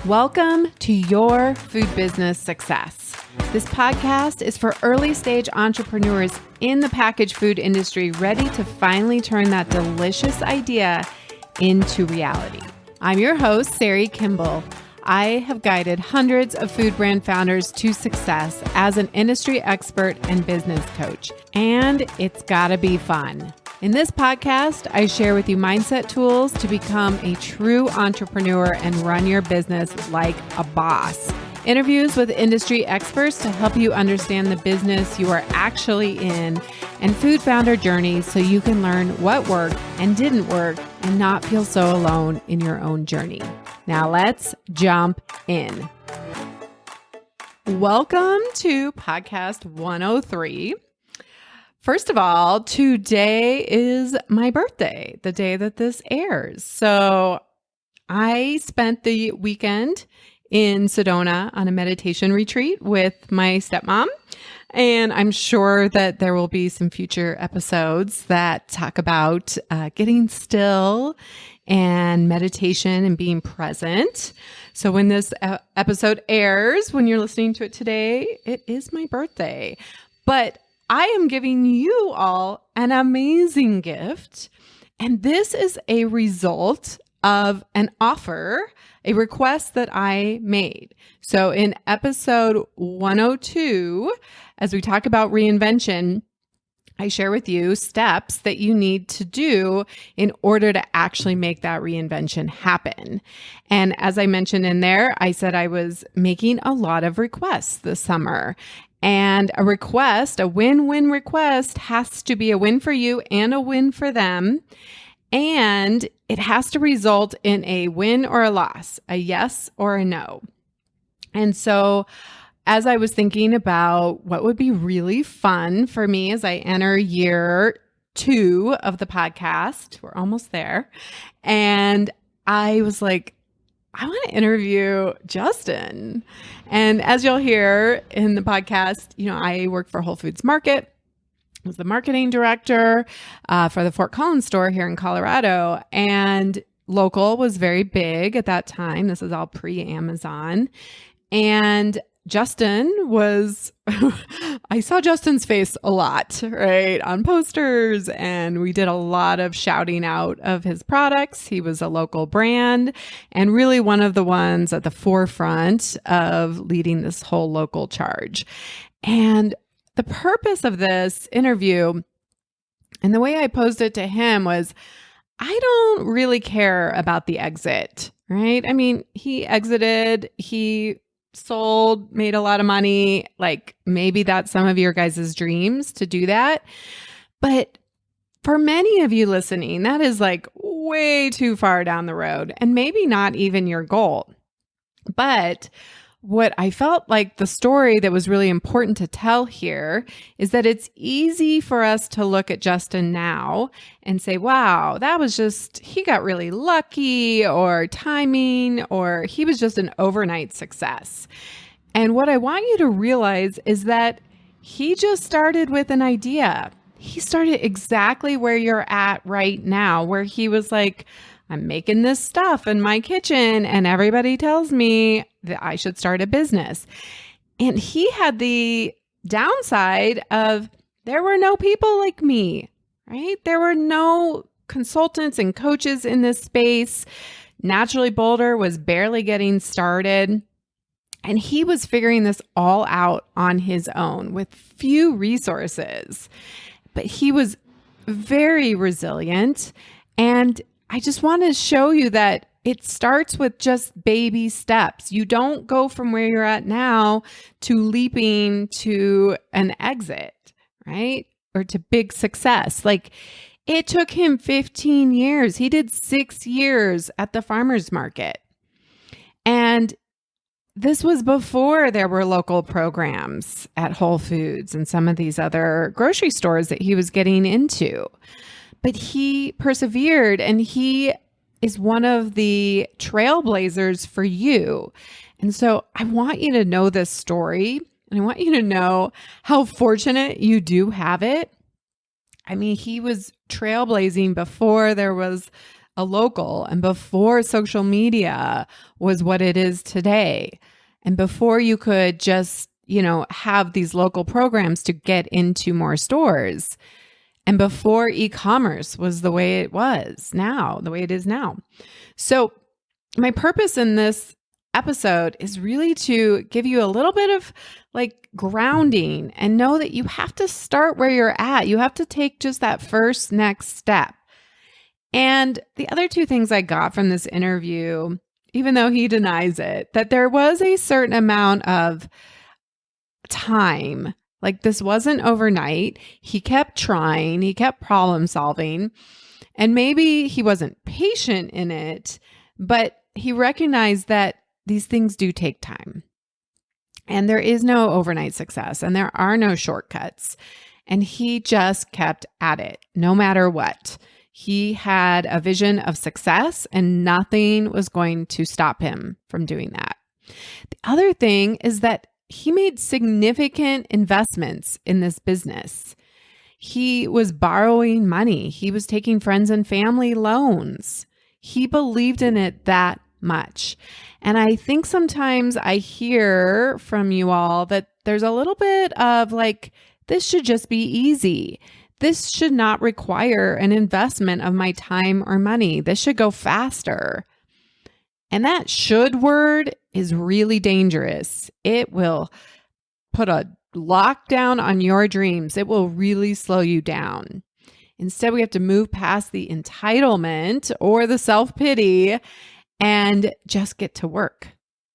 Welcome to Your Food Business Success. This podcast is for early stage entrepreneurs in the packaged food industry ready to finally turn that delicious idea into reality. I'm your host, Sari Kimball. I have guided hundreds of food brand founders to success as an industry expert and business coach, and it's gotta be fun. In this podcast, I share with you mindset tools to become a true entrepreneur and run your business like a boss. Interviews with industry experts to help you understand the business you are actually in, and food founder journeys so you can learn what worked and didn't work and not feel so alone in your own journey. Now let's jump in. Welcome to podcast 103. First of all, today is my birthday, the day that this airs. So I spent the weekend in Sedona on a meditation retreat with my stepmom. And I'm sure that there will be some future episodes that talk about getting still and meditation and being present. So when this episode airs, when you're listening to it today, it is my birthday. But I am giving you all an amazing gift. And this is a result of an offer, a request that I made. So in episode 102, as we talk about reinvention, I share with you steps that you need to do in order to actually make that reinvention happen. And as I mentioned in there, I said I was making a lot of requests this summer. And a request, a win-win request, has to be a win for you and a win for them. And it has to result in a win or a loss, a yes or a no. And so as I was thinking about what would be really fun for me as I enter year 2 of the podcast, we're almost there. And I was like, I want to interview Justin. And as you'll hear in the podcast, I work for Whole Foods Market. I was the marketing director for the Fort Collins store here in Colorado. And local was very big at that time. This is all pre-Amazon. And Justin was, I saw Justin's face a lot, right, on posters, and we did a lot of shouting out of his products. He was a local brand and really one of the ones at the forefront of leading this whole local charge. And the purpose of this interview and the way I posed it to him was, I don't really care about the exit, right? I mean, he exited, he sold, made a lot of money. Like maybe that's some of your guys' dreams to do that. But for many of you listening, that is like way too far down the road and maybe not even your goal. But what I felt like the story that was really important to tell here is that it's easy for us to look at Justin now and say, wow, that was just, he got really lucky or timing, or he was just an overnight success. And what I want you to realize is that he just started with an idea. He started exactly where you're at right now, where he was like, I'm making this stuff in my kitchen and everybody tells me that I should start a business. And he had the downside of there were no people like me, right? There were no consultants and coaches in this space. Naturally Boulder was barely getting started. And he was figuring this all out on his own with few resources. But he was very resilient. And I just want to show you that it starts with just baby steps. You don't go from where you're at now to leaping to an exit, right? Or to big success. Like it took him 15 years. He did 6 years at the farmer's market. And this was before there were local programs at Whole Foods and some of these other grocery stores that he was getting into. But he persevered, and he is one of the trailblazers for you. And so I want you to know this story, and I want you to know how fortunate you do have it. I mean, he was trailblazing before there was a local and before social media was what it is today, and before you could just, have these local programs to get into more stores, and before e-commerce was the way it was now, the way it is now. So my purpose in this episode is really to give you a little bit of grounding and know that you have to start where you're at. You have to take just that first next step. And the other two things I got from this interview, even though he denies it, that there was a certain amount of time. This wasn't overnight. He kept trying, he kept problem solving, and maybe he wasn't patient in it, but he recognized that these things do take time. And there is no overnight success, and there are no shortcuts. And he just kept at it, no matter what. He had a vision of success, and nothing was going to stop him from doing that. The other thing is that he made significant investments in this business. He was borrowing money. He was taking friends and family loans. He believed in it that much. And I think sometimes I hear from you all that there's a little bit of this should just be easy. This should not require an investment of my time or money. This should go faster. And that should word is really dangerous. It will put a lockdown on your dreams. It will really slow you down. Instead, we have to move past the entitlement or the self-pity and just get to work.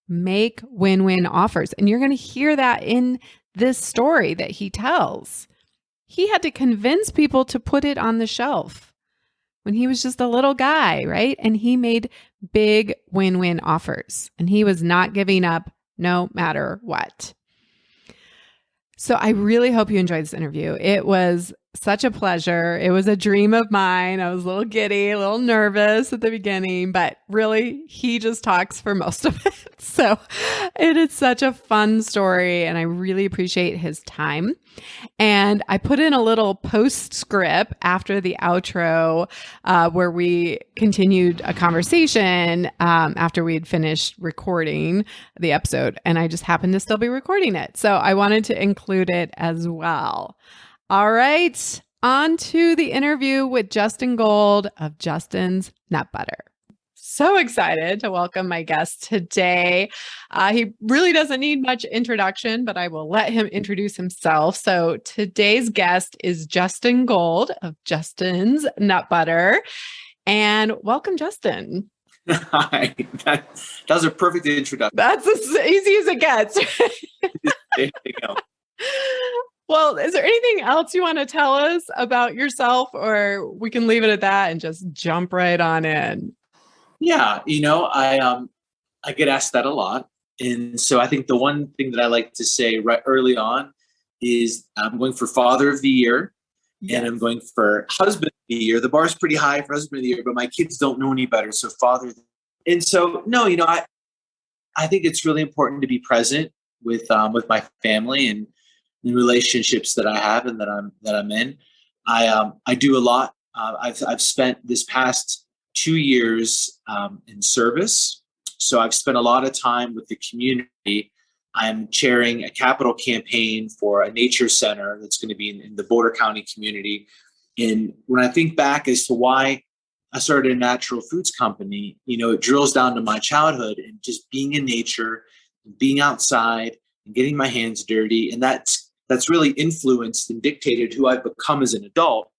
Make win-win offers. And you're going to hear that in this story that he tells. He had to convince people to put it on the shelf when he was just a little guy, right? And he made big win-win offers, and he was not giving up no matter what. So I really hope you enjoyed this interview. It was such a pleasure. It was a dream of mine. I was a little giddy, a little nervous at the beginning, but really, he just talks for most of it. So it is such a fun story, and I really appreciate his time. And I put in a little postscript after the outro where we continued a conversation after we had finished recording the episode, and I just happened to still be recording it. So I wanted to include it as well. All right, on to the interview with Justin Gold of Justin's Nut Butter. So excited to welcome my guest today. He really doesn't need much introduction, but I will let him introduce himself. So today's guest is Justin Gold of Justin's Nut Butter. And welcome, Justin. Hi, that was a perfect introduction. That's as easy as it gets. There you go. Well, is there anything else you want to tell us about yourself, or we can leave it at that and just jump right on in? Yeah, I get asked that a lot. And so I think the one thing that I like to say right early on is I'm going for Father of the Year, and I'm going for Husband of the Year. The bar's pretty high for Husband of the Year, but my kids don't know any better. So Father. And so, no, I think it's really important to be present with my family and the relationships that I have and that I'm in. I do a lot. I've spent this past 2 years in service. So I've spent a lot of time with the community. I'm chairing a capital campaign for a nature center that's going to be in the Boulder County community. And when I think back as to why I started a natural foods company, it drills down to my childhood and just being in nature, being outside and getting my hands dirty. And that's really influenced and dictated who I've become as an adult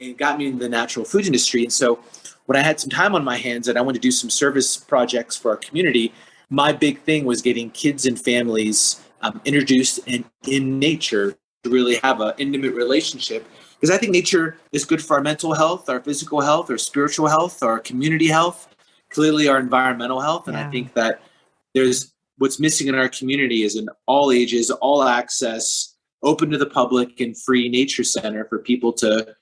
and got me in the natural food industry. And so when I had some time on my hands and I wanted to do some service projects for our community, my big thing was getting kids and families introduced in nature to really have an intimate relationship. Because I think nature is good for our mental health, our physical health, our spiritual health, our community health, clearly our environmental health. And I think that what's missing in our community is an all ages, all access, open to the public and free nature center for people to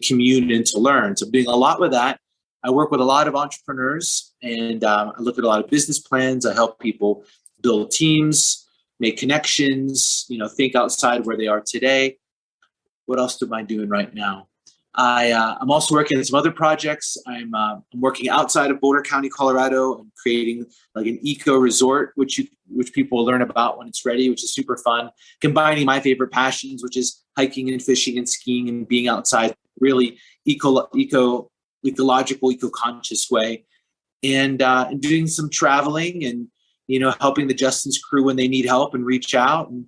commune and to learn. So I'm doing a lot with that. I work with a lot of entrepreneurs and I look at a lot of business plans. I help people build teams, make connections, think outside where they are today. What else am I doing right now? I'm also working on some other projects. I'm working outside of Boulder County, Colorado, and creating like an eco resort, which people will learn about when it's ready, which is super fun. Combining my favorite passions, which is hiking and fishing and skiing and being outside, really ecological, eco-conscious way, and doing some traveling and helping the Justin's crew when they need help and reach out, and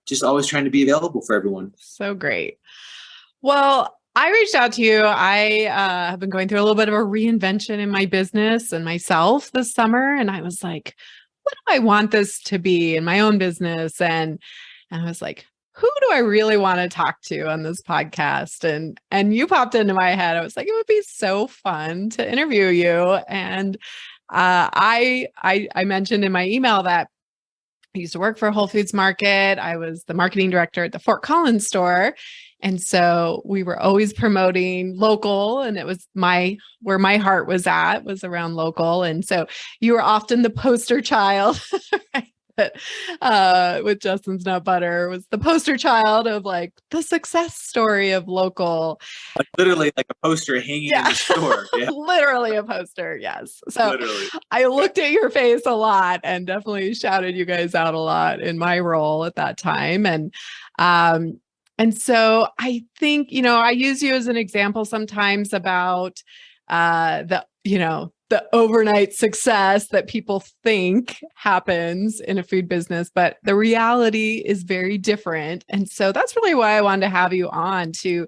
just always trying to be available for everyone. So great. Well, I reached out to you. I have been going through a little bit of a reinvention in my business and myself this summer. And I was like, what do I want this to be in my own business? And I was like, who do I really want to talk to on this podcast? And you popped into my head. I was like, it would be so fun to interview you. And I mentioned in my email that I used to work for Whole Foods Market. I was the marketing director at the Fort Collins store. And so we were always promoting local, and it was where my heart was around local. And so you were often the poster child, right? With Justin's Nut Butter was the poster child of like the success story of local. Like literally like a poster hanging in the store. Yeah. Literally a poster. Yes. So literally. I looked at your face a lot and definitely shouted you guys out a lot in my role at that time. And so I think, I use you as an example sometimes about the overnight success that people think happens in a food business, but the reality is very different. And so that's really why I wanted to have you on to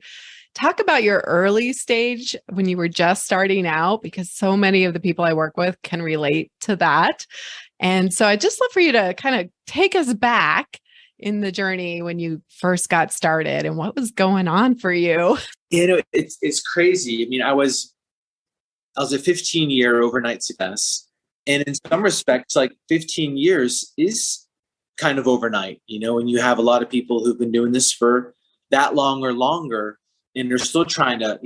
talk about your early stage when you were just starting out, because so many of the people I work with can relate to that. And so I'd just love for you to kind of take us back in the journey when you first got started and what was going on for you. It's crazy. I mean, I was a 15-year overnight success. And in some respects, like 15 years is kind of overnight, when you have a lot of people who've been doing this for that long or longer, and they're still trying to,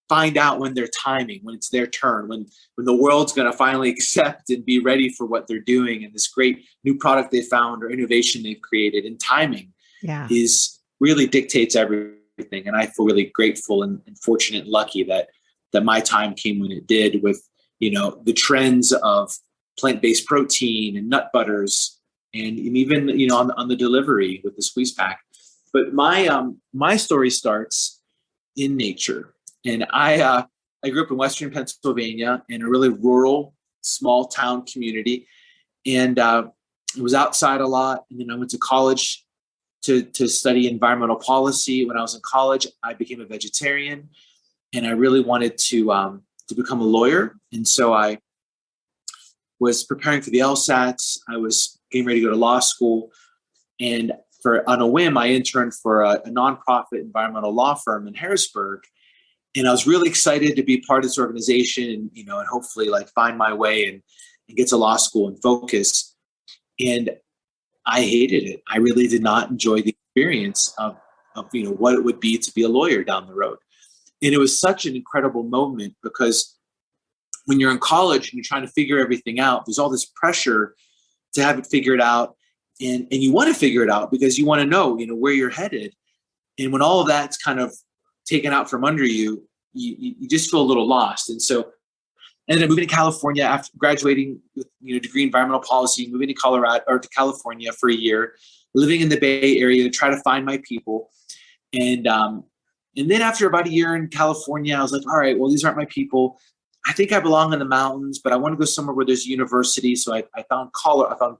find out when they're timing, when it's their turn, when the world's going to finally accept and be ready for what they're doing and this great new product they found or innovation they've created. And timing is really dictates everything. And I feel really grateful and fortunate and lucky that my time came when it did, with, the trends of plant-based protein and nut butters and even, on the delivery with the squeeze pack. But my story starts in nature. And I grew up in Western Pennsylvania in a really rural, small town community, and I was outside a lot. And then I went to college to study environmental policy. When I was in college, I became a vegetarian, and I really wanted to become a lawyer. And so I was preparing for the LSATs. I was getting ready to go to law school, and on a whim, I interned for a nonprofit environmental law firm in Harrisburg. And I was really excited to be part of this organization and, and hopefully like find my way and get to law school and focus. And I hated it. I really did not enjoy the experience of what it would be to be a lawyer down the road. And it was such an incredible moment, because when you're in college and you're trying to figure everything out, there's all this pressure to have it figured out. And you want to figure it out because you want to know, where you're headed. And when all of that's kind of taken out from under you, you just feel a little lost. And so I ended up moving to California after graduating with degree in environmental policy, moving to California for a year, living in the Bay Area to try to find my people. And then after about a year in California, I was like, all right, well, these aren't my people. I think I belong in the mountains, but I want to go somewhere where there's a university. So I found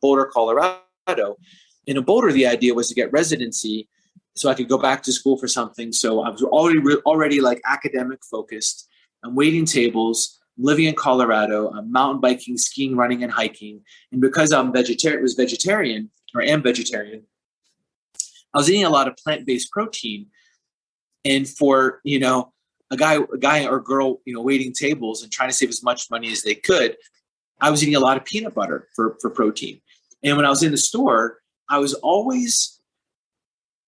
Boulder, Colorado. And in Boulder, the idea was to get residency so I could go back to school for something. So I was already like academic focused. I'm waiting tables, living in Colorado. I'm mountain biking, skiing, running, and hiking. And because I'm vegetarian, I was eating a lot of plant-based protein. And for, a guy or girl, waiting tables and trying to save as much money as they could, I was eating a lot of peanut butter for protein. And when I was in the store, I was always,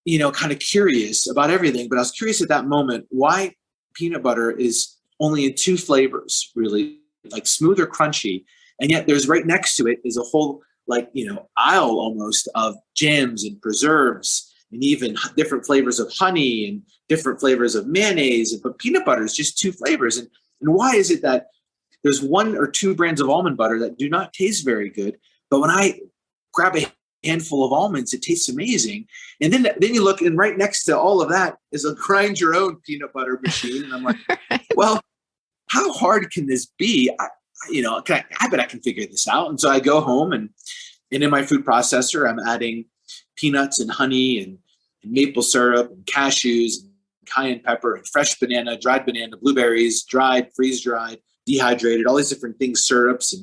kind of curious about everything. But I was curious at that moment why peanut butter is only in two flavors, really, like smooth or crunchy. And yet there's right next to it is a whole, aisle almost of jams and preserves and even different flavors of honey and different flavors of mayonnaise. But peanut butter is just 2 flavors. And why is it that there's 1 or 2 brands of almond butter that do not taste very good, but when I grab a handful of almonds, it tastes amazing? And then you look, and right next to all of that is a grind your own peanut butter machine. And I'm like, well, how hard can this be? I bet I can figure this out. And so I go home, and in my food processor, I'm adding peanuts and honey and maple syrup and cashews and cayenne pepper and fresh banana, dried banana, blueberries, dried, freeze-dried, dehydrated, all these different things, syrups.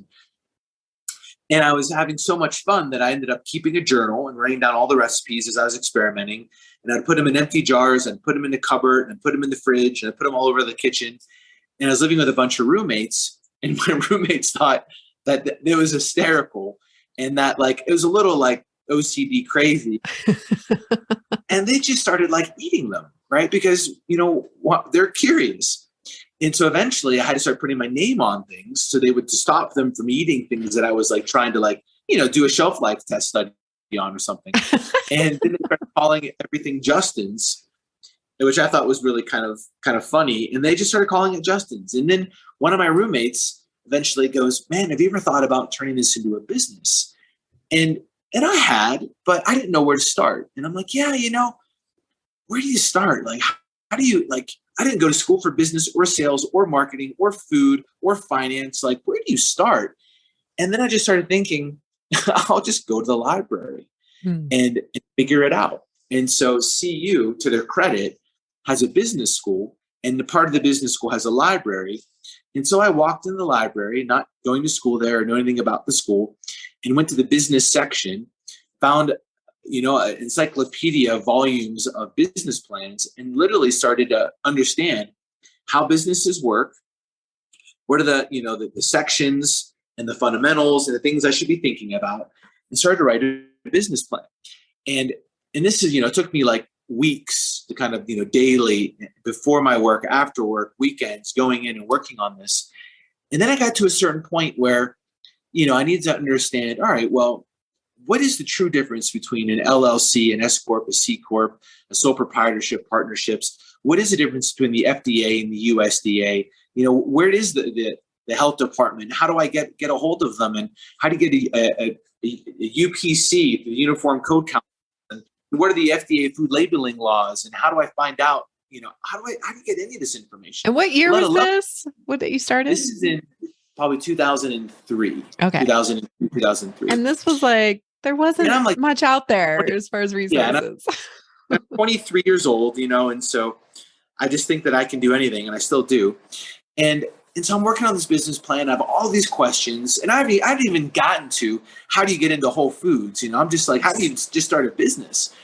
And I was having so much fun that I ended up keeping a journal and writing down all the recipes as I was experimenting. And I'd put them in empty jars, and put them in the cupboard, and put them in the fridge, and I put them all over the kitchen. And I was living with a bunch of roommates, and my roommates thought that it was hysterical, and that like it was a little like OCD crazy. And they just started like eating them, right? Because they're curious. And so eventually I had to start putting my name on things so they would, to stop them from eating things that I was like trying to do a shelf life test study on or something. And then they started calling everything Justin's, which I thought was really kind of funny. And they just started calling it Justin's. And then one of my roommates eventually goes, "Man, have you ever thought about turning this into a business?" And I had, but I didn't know where to start. And I'm like, yeah, where do you start? Like, how do you, like, I didn't go to school for business or sales or marketing or food or finance. Like, where do you start? And then I just started thinking, I'll just go to the library and figure it out. And so CU, to their credit, has a business school, and the part of the business school has a library. And so I walked in the library, not going to school there or know anything about the school, and went to the business section, found an encyclopedia volumes of business plans, and literally started to understand how businesses work, what are the sections and the fundamentals and the things I should be thinking about, and started to write a business plan. And this is, it took me like weeks to kind of, daily, before my work, after work, weekends, going in and working on this. And then I got to a certain point where, I need to understand, all right, well, what is the true difference between an LLC, an S Corp, a C Corp, a sole proprietorship, partnerships? What is the difference between the FDA and the USDA? Where is the health department? How do I get a hold of them? And how do you get a UPC, the Uniform Code Council? And what are the FDA food labeling laws? And how do I find out, how do you get any of this information? And what year was this? What did you started? This is in probably 2003. Okay. 2002, 2003. And this was like, there wasn't much out there as far as resources. Yeah, I'm 23 years old, and so I just think that I can do anything, and I still do. And so I'm working on this business plan. I have all these questions, and I haven't even gotten to how do you get into Whole Foods? I'm just like, how do you just start a business?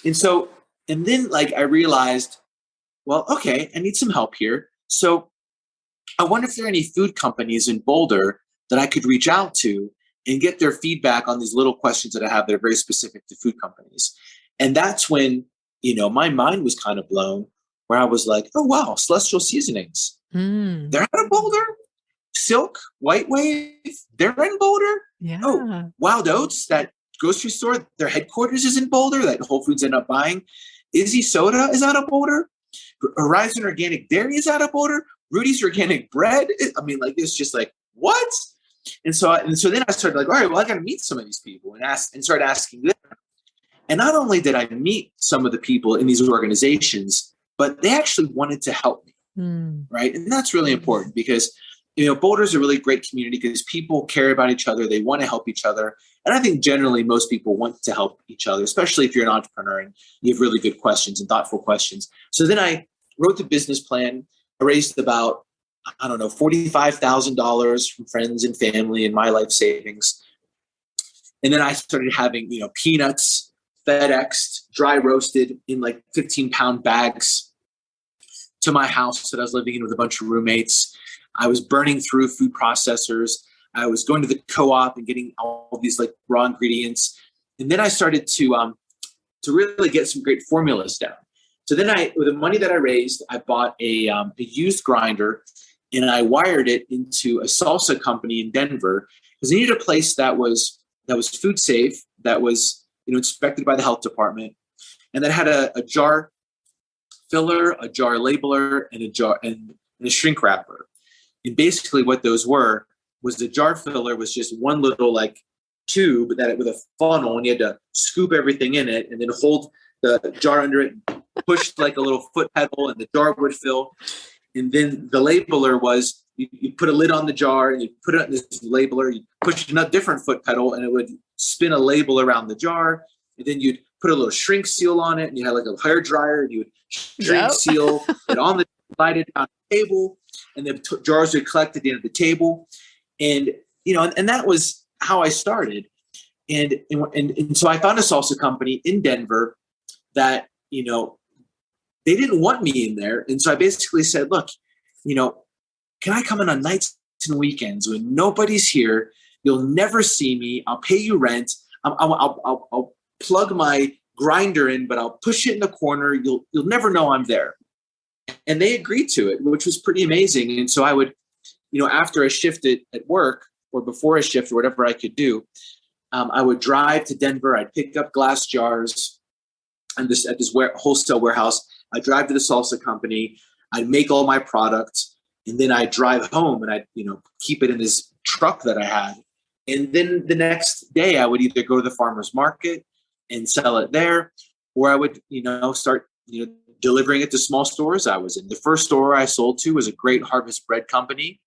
And then I realized, well, okay, I need some help here. So I wonder if there are any food companies in Boulder that I could reach out to and get their feedback on these little questions that I have that are very specific to food companies. And that's when, my mind was kind of blown, where I was like, oh, wow, Celestial Seasonings. They're out of Boulder. Silk, White Wave, they're in Boulder. Yeah. Oh, Wild Oats, that grocery store, their headquarters is in Boulder, that Whole Foods end up buying. Izzy Soda is out of Boulder. Horizon Organic Dairy is out of Boulder. Rudy's Organic Bread. It's just like, what? And so then I started like, all right, well, I got to meet some of these people and start asking them. And not only did I meet some of the people in these organizations, but they actually wanted to help me, right? And that's really important because, Boulder's a really great community because people care about each other. They want to help each other. And I think generally most people want to help each other, especially if you're an entrepreneur and you have really good questions and thoughtful questions. So then I wrote the business plan. I raised about, $45,000 from friends and family and my life savings. And then I started having, peanuts, FedExed, dry roasted in 15-pound bags to my house that I was living in with a bunch of roommates. I was burning through food processors. I was going to the co-op and getting all these raw ingredients. And then I started to really get some great formulas down. So then with the money that I raised, I bought a used grinder, and I wired it into a salsa company in Denver because I needed a place that was food safe, that was inspected by the health department, and that had a jar filler, a jar labeler, and a shrink wrapper. And basically what those was the jar filler was just one little like tube that with a funnel, and you had to scoop everything in it and then hold the jar under it, push like a little foot pedal, and the jar would fill. And then the labeler was you put a lid on the jar and you put it in this labeler, you push a different foot pedal and it would spin a label around the jar. And then you'd put a little shrink seal on it, and you had like a hair dryer, and you would shrink seal it on the slide it on the table, and the jars would collect at the end of the table. And and that was how I started. And so I found a salsa company in Denver that they didn't want me in there. And so I basically said, look, can I come in on nights and weekends when nobody's here? You'll never see me. I'll pay you rent. I'll plug my grinder in, but I'll push it in the corner. You'll never know I'm there. And they agreed to it, which was pretty amazing. And so I would, after a shift at work or before a shift or whatever I could do, I would drive to Denver. I'd pick up glass jars at this wholesale warehouse. I'd drive to the salsa company. I'd make all my products, and then I'd drive home and I'd keep it in this truck that I had. And then the next day I would either go to the farmer's market and sell it there, or I would start delivering it to small stores I was in. The first store I sold to was a Great Harvest Bread Company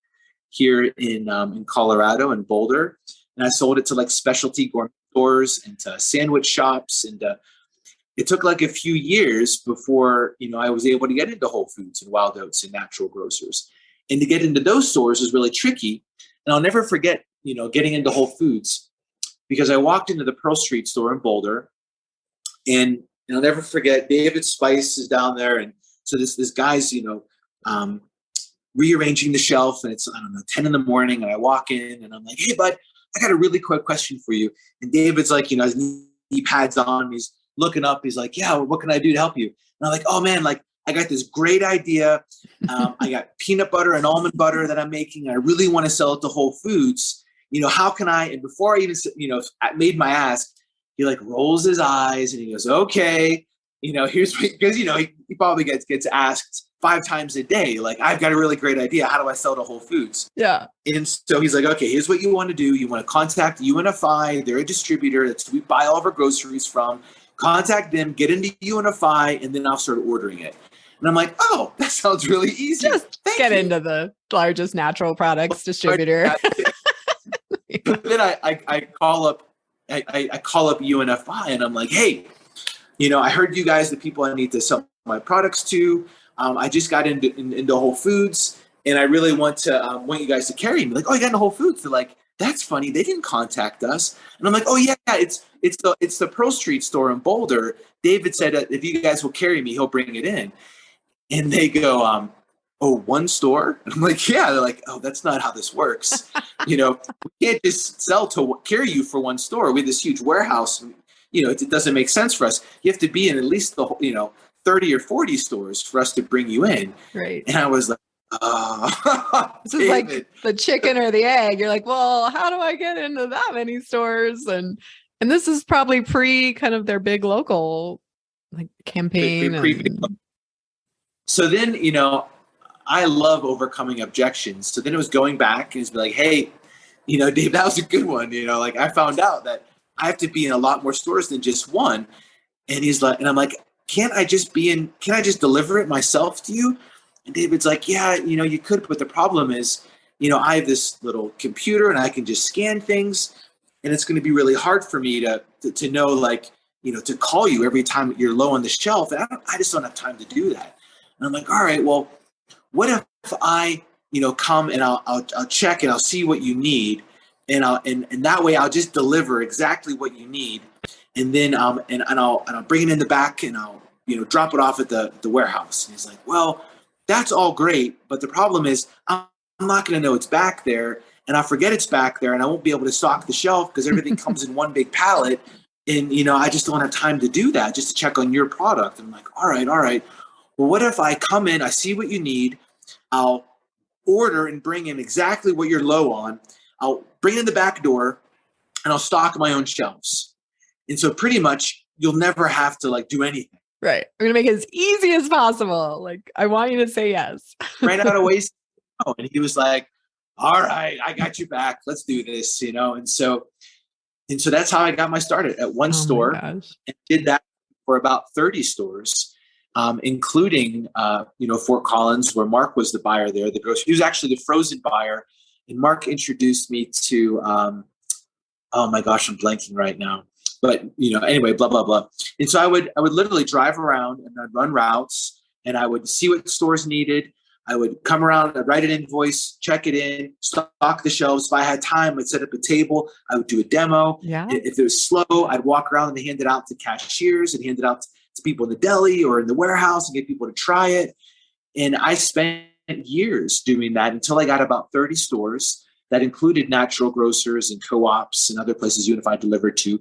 here in Colorado, in Boulder. And I sold it to like specialty gourmet stores and to sandwich shops. And it took like a few years before, I was able to get into Whole Foods and Wild Oats and natural grocers. And to get into those stores was really tricky. And I'll never forget, getting into Whole Foods, because I walked into the Pearl Street store in Boulder, and I'll never forget, David Spice is down there. And so this guy's, rearranging the shelf, and it's, 10 in the morning, and I walk in and I'm like, hey, bud, I got a really quick question for you. And David's like, his knee pads on, he's looking up, he's like, yeah, what can I do to help you? And I'm like, oh man, like I got this great idea. I got peanut butter and almond butter that I'm making. I really want to sell it to Whole Foods. How can I? And before I even, made my ask, he like rolls his eyes and he goes, okay, here's what, because, he probably gets asked 5 times a day. Like, I've got a really great idea. How do I sell to Whole Foods? Yeah. And so he's like, okay, here's what you want to do. You want to contact UNFI. They're a distributor. That's who we buy all of our groceries from. Contact them, get into UNFI, and then I'll start ordering it. And I'm like, oh, that sounds really easy. Just get into the largest natural products distributor. But then I call up UNFI, and I'm like, hey, I heard you guys, the people I need to sell my products to. I just got into Whole Foods, and I really want you guys to carry me. Like, oh, you got into Whole Foods? They're like, that's funny. They didn't contact us. And I'm like, oh yeah, it's the Pearl Street store in Boulder. David said if you guys will carry me, he'll bring it in. And they go, oh, one store? And I'm like, yeah. They're like, oh, that's not how this works. We can't just carry you for one store. We have this huge warehouse. And, it doesn't make sense for us. You have to be in at least 30 or 40 stores for us to bring you in. Right. And I was like, this is like the chicken or the egg. You're like, well, how do I get into that many stores? And this is probably pre kind of their big local like campaign. So then, I love overcoming objections. So then it was going back and it's like, hey, Dave, that was a good one. Like I found out that I have to be in a lot more stores than just one. And he's like, and I'm like, can I just deliver it myself to you? And David's like, yeah, you could, but the problem is, I have this little computer and I can just scan things, and it's going to be really hard for me to know, like, to call you every time you're low on the shelf. And I just don't have time to do that. And I'm like, all right, well, what if I, come and I'll check and I'll see what you need, and that way I'll just deliver exactly what you need, and then and I'll bring it in the back and I'll drop it off at the warehouse. And he's like, well, that's all great, but the problem is I'm not going to know it's back there, and I'll forget it's back there, and I won't be able to stock the shelf because everything comes in one big pallet, and I just don't have time to do that, just to check on your product. And I'm like, all right. Well, what if I come in, I see what you need, I'll order and bring in exactly what you're low on, I'll bring it in the back door, and I'll stock my own shelves. And so pretty much, you'll never have to like do anything. Right. I'm going to make it as easy as possible. Like, I want you to say yes. Ran out of ways. And he was like, all right, I got you back. Let's do this, you know? And so that's how I got my start at one store, and did that for about 30 stores, including, Fort Collins, where Mark was the buyer there, the grocery. He was actually the frozen buyer. And Mark introduced me to, oh my gosh, I'm blanking right now. But, anyway, blah, blah, blah. And so I would literally drive around and I'd run routes, and I would see what stores needed. I would come around, I'd write an invoice, check it in, stock the shelves. If I had time, I'd set up a table. I would do a demo. Yeah. If it was slow, I'd walk around and hand it out to cashiers and hand it out to people in the deli or in the warehouse and get people to try it. And I spent years doing that until I got about 30 stores. That included natural grocers and co-ops and other places Unified delivered to,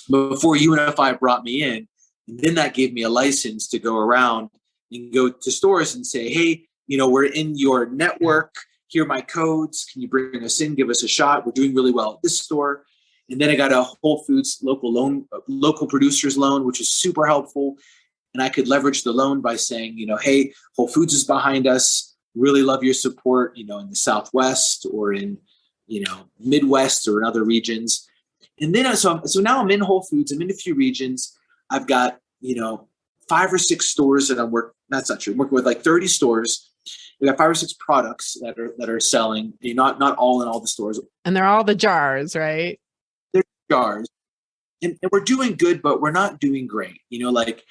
before Unified brought me in. And then that gave me a license to go around and go to stores and say, hey, we're in your network. Here are my codes. Can you bring us in? Give us a shot. We're doing really well at this store. And then I got a Whole Foods local producers loan, which is super helpful. And I could leverage the loan by saying, hey, Whole Foods is behind us. Really love your support, in the Southwest or in, Midwest or in other regions. And then, so now I'm in Whole Foods. I'm in a few regions. I've got, 5 or 6 stores that I'm working. That's not true. I'm working with like 30 stores. We got 5 or 6 products that are selling. Not all in all the stores. And they're all the jars, right? They're jars, and we're doing good, but we're not doing great. Like,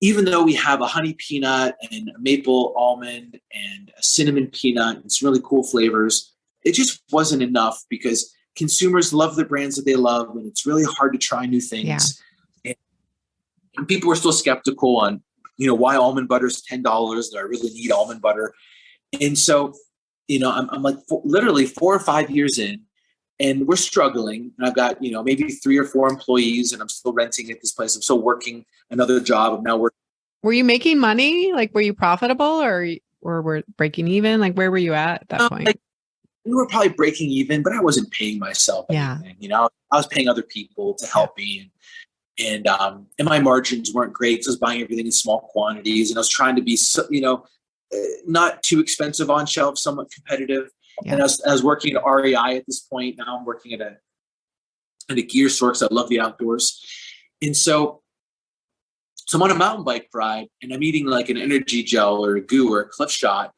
even though we have a honey peanut and a maple almond and a cinnamon peanut and some really cool flavors, it just wasn't enough because consumers love the brands that they love, and it's really hard to try new things. Yeah. And people are still skeptical on, why almond butter is $10. Do I really need almond butter? And so, I'm like literally 4 or 5 years in, and we're struggling. And I've got, maybe 3 or 4 employees, and I'm still renting at this place. I'm still working another job. I'm now working. Were you making money? Like, were you profitable or were breaking even? Like, where were you at that point? We were probably breaking even, but I wasn't paying myself anything. I was paying other people to help me. And my margins weren't great because I was buying everything in small quantities, and I was trying to be, not too expensive on shelf, somewhat competitive. Yeah. And I was working at REI at this point. Now I'm working at a gear store because I love the outdoors. And so I'm on a mountain bike ride, and I'm eating like an energy gel or a goo or a Cliff Shot.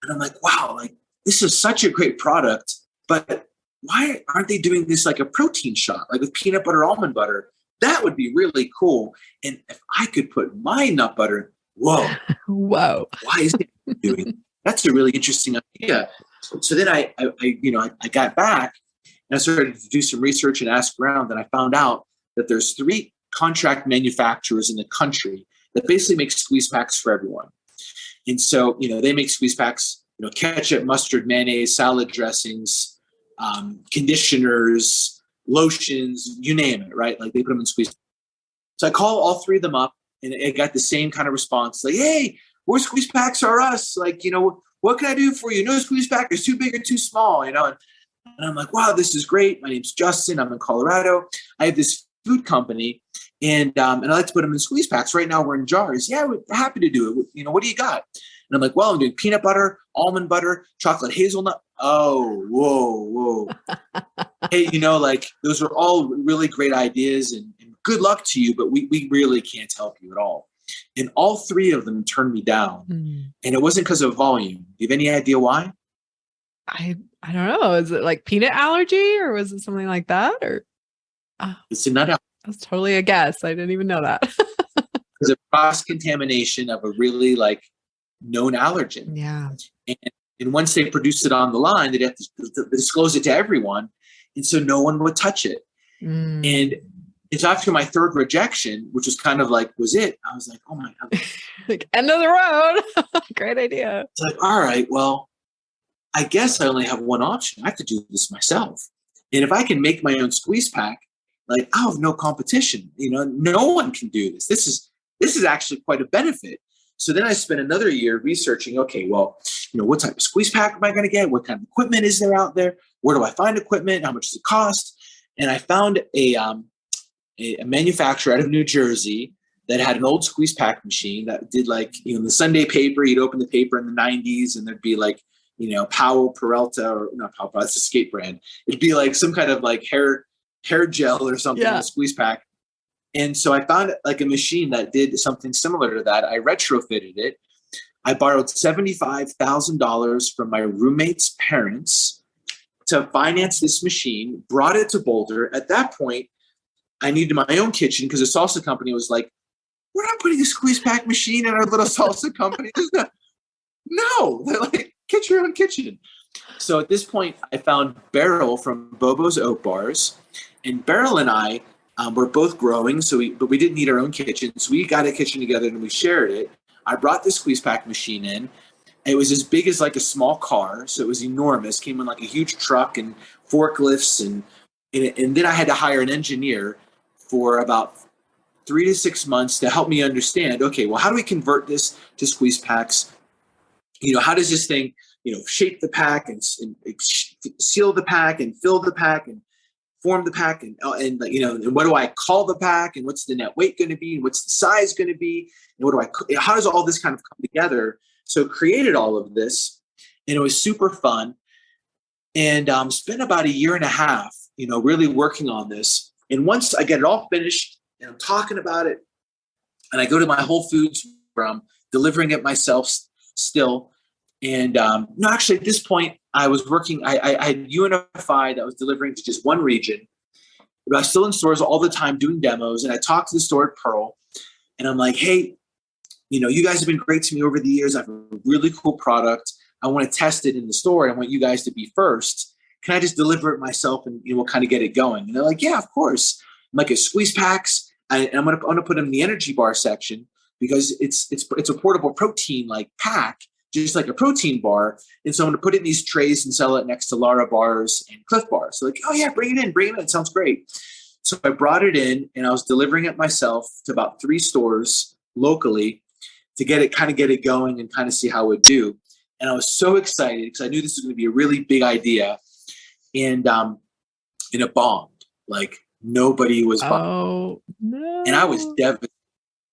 And I'm like, wow, like this is such a great product, but why aren't they doing this like a protein shot, like with peanut butter, almond butter? That would be really cool. And if I could put my nut butter, whoa. Why is it doing? That's a really interesting idea. So then I got back and I started to do some research and ask around, and I found out that there's 3 contract manufacturers in the country that basically make squeeze packs for everyone. And so, they make squeeze packs, ketchup, mustard, mayonnaise, salad dressings, conditioners, lotions, you name it, right? Like they put them in squeeze. So I call all 3 of them up, and I got the same kind of response. Like, hey, more squeeze packs are us. Like, what can I do for you? No squeeze pack is too big or too small, And I'm like, wow, this is great. My name's Justin. I'm in Colorado. I have this food company, and I like to put them in squeeze packs. Right now we're in jars. Yeah, we're happy to do it. What do you got? And I'm like, well, I'm doing peanut butter, almond butter, chocolate hazelnut. Oh, whoa. Hey, like those are all really great ideas, and good luck to you, but we really can't help you at all. And all 3 of them turned me down. And it wasn't because of volume. Do you have any idea why? I don't know. Is it like peanut allergy, or was it something like that? Or it's a nut allergy. That's totally a guess. I didn't even know that. It's a cross-contamination of a really known allergen. Yeah. And once they produced it on the line, they'd have to disclose it to everyone. And so no one would touch it. And it's after my 3rd rejection, which was kind of was it. I was like, oh my God. Like, end of the road. Great idea. It's like, all right, well, I guess I only have one option. I have to do this myself. And if I can make my own squeeze pack, I'll have no competition. No one can do this. This is actually quite a benefit. So then I spent another year researching, okay, well, what type of squeeze pack am I going to get? What kind of equipment is there out there? Where do I find equipment? How much does it cost? And I found a a manufacturer out of New Jersey that had an old squeeze pack machine that did like, in the Sunday paper, you'd open the paper in the 90s and there'd be like, Powell Peralta, or not Powell, that's a skate brand. It'd be like some kind of like hair gel or something in a squeeze pack. And so I found like a machine that did something similar to that. I retrofitted it. I borrowed $75,000 from my roommate's parents to finance this machine, brought it to Boulder. At that point, I needed my own kitchen because the salsa company was like, we're not putting a squeeze pack machine in our little salsa company. No, they're like, get your own kitchen. So at this point, I found Beryl from Bobo's Oat Bars, and Beryl and I were both growing, but we didn't need our own kitchen. So we got a kitchen together and we shared it. I brought the squeeze pack machine in. It was as big as like a small car, so it was enormous. Came in like a huge truck and forklifts, and then I had to hire an engineer for about 3 to 6 months to help me understand. Okay, well, how do we convert this to squeeze packs? How does this thing, shape the pack and seal the pack and fill the pack and form the pack and what do I call the pack and what's the net weight going to be and what's the size going to be and how does all this kind of come together? So created all of this, and it was super fun, and spent about 1.5 years, really working on this. And once I get it all finished and I'm talking about it, and I go to my Whole Foods where I'm delivering it myself still. And no, actually at this point I was working, I had unified that was delivering to just one region, but I was still in stores all the time doing demos. And I talked to the store at Pearl, and I'm like, hey, you guys have been great to me over the years. I have a really cool product. I want to test it in the store. I want you guys to be first. Can I just deliver it myself and we'll kind of get it going? And they're like, yeah, of course. I'm like, squeeze packs. And I'm going to put them in the energy bar section because it's a portable protein like pack, just like a protein bar. And so I'm going to put it in these trays and sell it next to Lara bars and Cliff bars. So like, oh yeah, bring it in. It sounds great. So I brought it in and I was delivering it myself to about 3 stores locally to get it going and kind of see how it would do. And I was so excited because I knew this was going to be a really big idea. And it bombed. Like nobody was buying. Oh no. And I was devastated.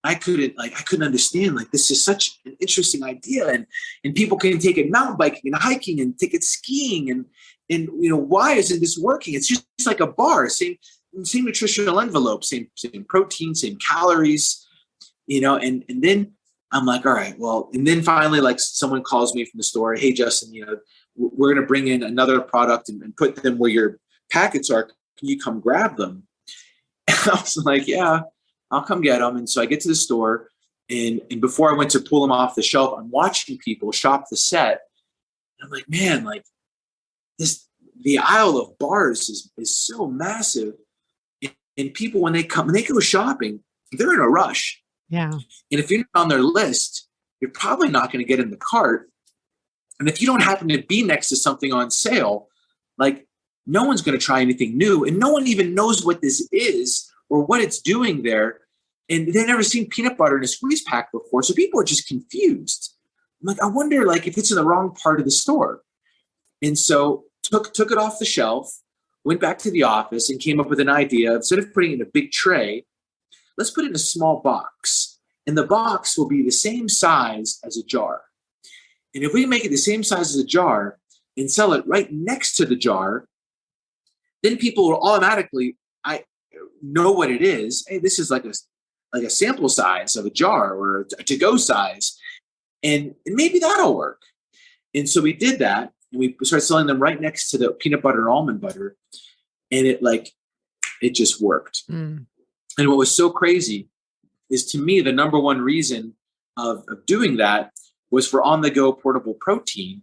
I couldn't understand, like, this is such an interesting idea. And people can take it mountain biking and hiking and take it skiing. And why isn't this working? It's just like a bar, same nutritional envelope, same protein, same calories, and then I'm like, all right, well, and then finally, like, someone calls me from the store. Hey, Justin, we're going to bring in another product and put them where your packets are. Can you come grab them? And I was like, yeah, I'll come get them. And so I get to the store, and before I went to pull them off the shelf, I'm watching people shop the set. And I'm like, man, like the aisle of bars is so massive. And people, when they go shopping, they're in a rush. Yeah. And if you're not on their list, you're probably not going to get in the cart. And if you don't happen to be next to something on sale, like, no one's going to try anything new. And no one even knows what this is or what it's doing there. And they've never seen peanut butter in a squeeze pack before. So people are just confused. I'm like, I wonder, like, if it's in the wrong part of the store. And so took it off the shelf, went back to the office and came up with an idea. Instead of putting it in a big tray, let's put it in a small box. And the box will be the same size as a jar. And if we make it the same size as a jar and sell it right next to the jar, then people will automatically know what it is. Hey, this is like a sample size of a jar or a to-go size. And maybe that'll work. And so we did that. And we started selling them right next to the peanut butter and almond butter. And it just worked. Mm. And what was so crazy is, to me, the number one reason of doing that was for on-the-go portable protein.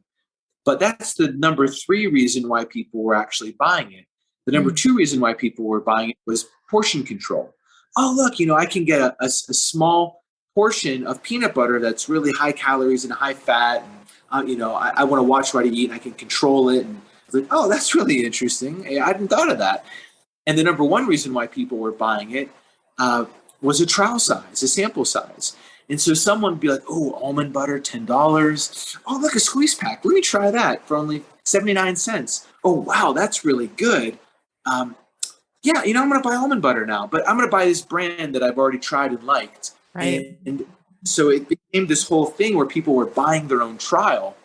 But that's the number 3 reason why people were actually buying it. The number 2 reason why people were buying it was portion control. Oh, look, I can get a small portion of peanut butter that's really high calories and high fat. And, I want to watch what I eat and I can control it. And I was like, oh, that's really interesting. Hey, I hadn't thought of that. And the number 1 reason why people were buying it was a trial size, a sample size. And so someone would be like, oh, almond butter, $10. Oh, look, a squeeze pack. Let me try that for only 79 cents. Oh, wow, that's really good. yeah, I'm going to buy almond butter now, but I'm going to buy this brand that I've already tried and liked. Right. And so it became this whole thing where people were buying their own trial,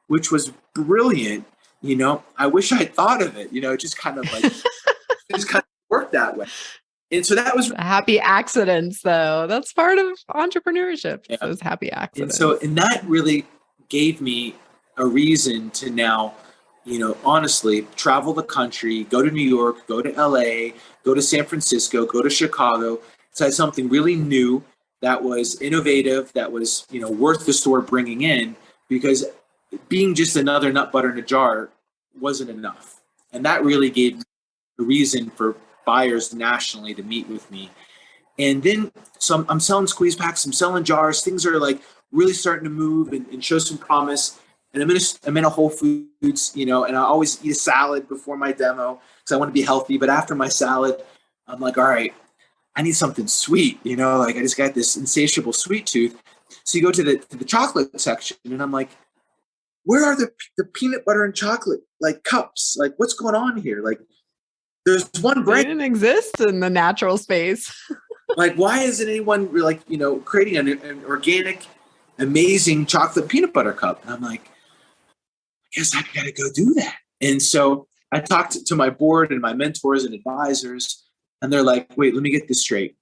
which was brilliant. I wish I had thought of it. It just kind of like, it just kind of worked that way. And so that was happy accidents, though. That's part of entrepreneurship. yeah. Those happy accidents. And that really gave me a reason to now, honestly, travel the country, go to New York, go to LA, go to San Francisco, go to Chicago. So I had something really new that was innovative, that was, worth the store bringing in, because being just another nut butter in a jar wasn't enough. And that really gave me a reason for buyers nationally to meet with me. And then I'm selling squeeze packs, I'm selling jars. Things are like really starting to move and show some promise. And I'm in a Whole Foods, and I always eat a salad before my demo because I want to be healthy. But after my salad, I'm like, all right, I need something sweet, like I just got this insatiable sweet tooth. So you go to the chocolate section, and I'm like, where are the peanut butter and chocolate like cups? Like, what's going on here? Like, there's one brand. They didn't exist in the natural space. Like, why isn't anyone like, creating an organic, amazing chocolate peanut butter cup? And I'm like, I guess I got to go do that. And so I talked to my board and my mentors and advisors, and they're like, wait, let me get this straight.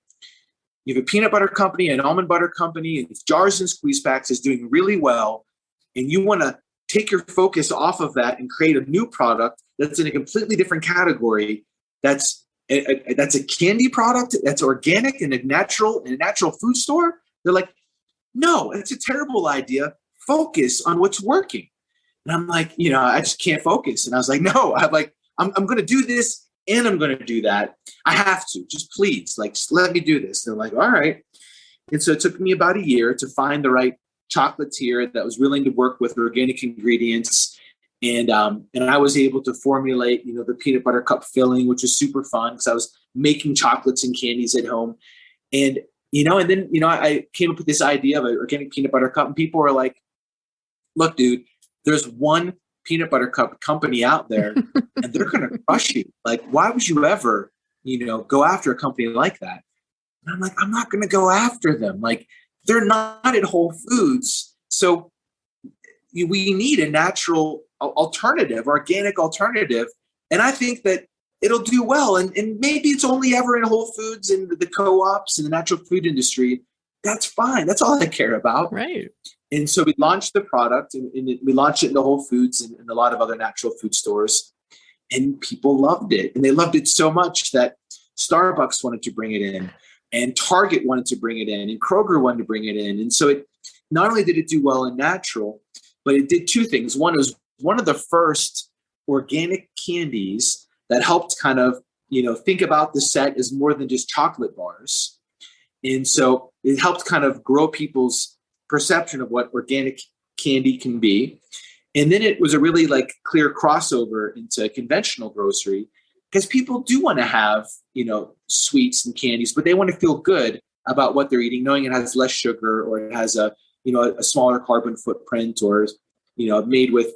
You have a peanut butter company, an almond butter company, and jars and squeeze packs is doing really well. And you want to take your focus off of that and create a new product that's in a completely different category. That's a candy product that's organic in a natural food store. They're like, no, it's a terrible idea. Focus on what's working. And I'm like, I just can't focus. And I was like, no, I'm going to do this and I'm going to do that. I have to. Just please, just let me do this. They're like, all right. And so it took me about a year to find the right chocolatier that was willing to work with organic ingredients. And I was able to formulate, the peanut butter cup filling, which was super fun because I was making chocolates and candies at home. And, and then, I came up with this idea of an organic peanut butter cup, and people were like, look, dude, there's one peanut butter cup company out there and they're going to crush you. Like, why would you ever, go after a company like that? And I'm like, I'm not going to go after them. Like, they're not at Whole Foods. So we need a natural alternative, organic alternative. And I think that it'll do well. And maybe it's only ever in Whole Foods and the co-ops and the natural food industry. That's fine. That's all I care about. Right. And so we launched the product and we launched it in the Whole Foods and a lot of other natural food stores. And people loved it. And they loved it so much that Starbucks wanted to bring it in, and Target wanted to bring it in, and Kroger wanted to bring it in. And so it not only did it do well in natural, but it did two things. One, it was one of the first organic candies that helped kind of, think about the set as more than just chocolate bars. And so it helped kind of grow people's perception of what organic candy can be. And then it was a really clear crossover into conventional grocery, because people do want to have, sweets and candies, but they want to feel good about what they're eating, knowing it has less sugar or it has a smaller carbon footprint, or, made with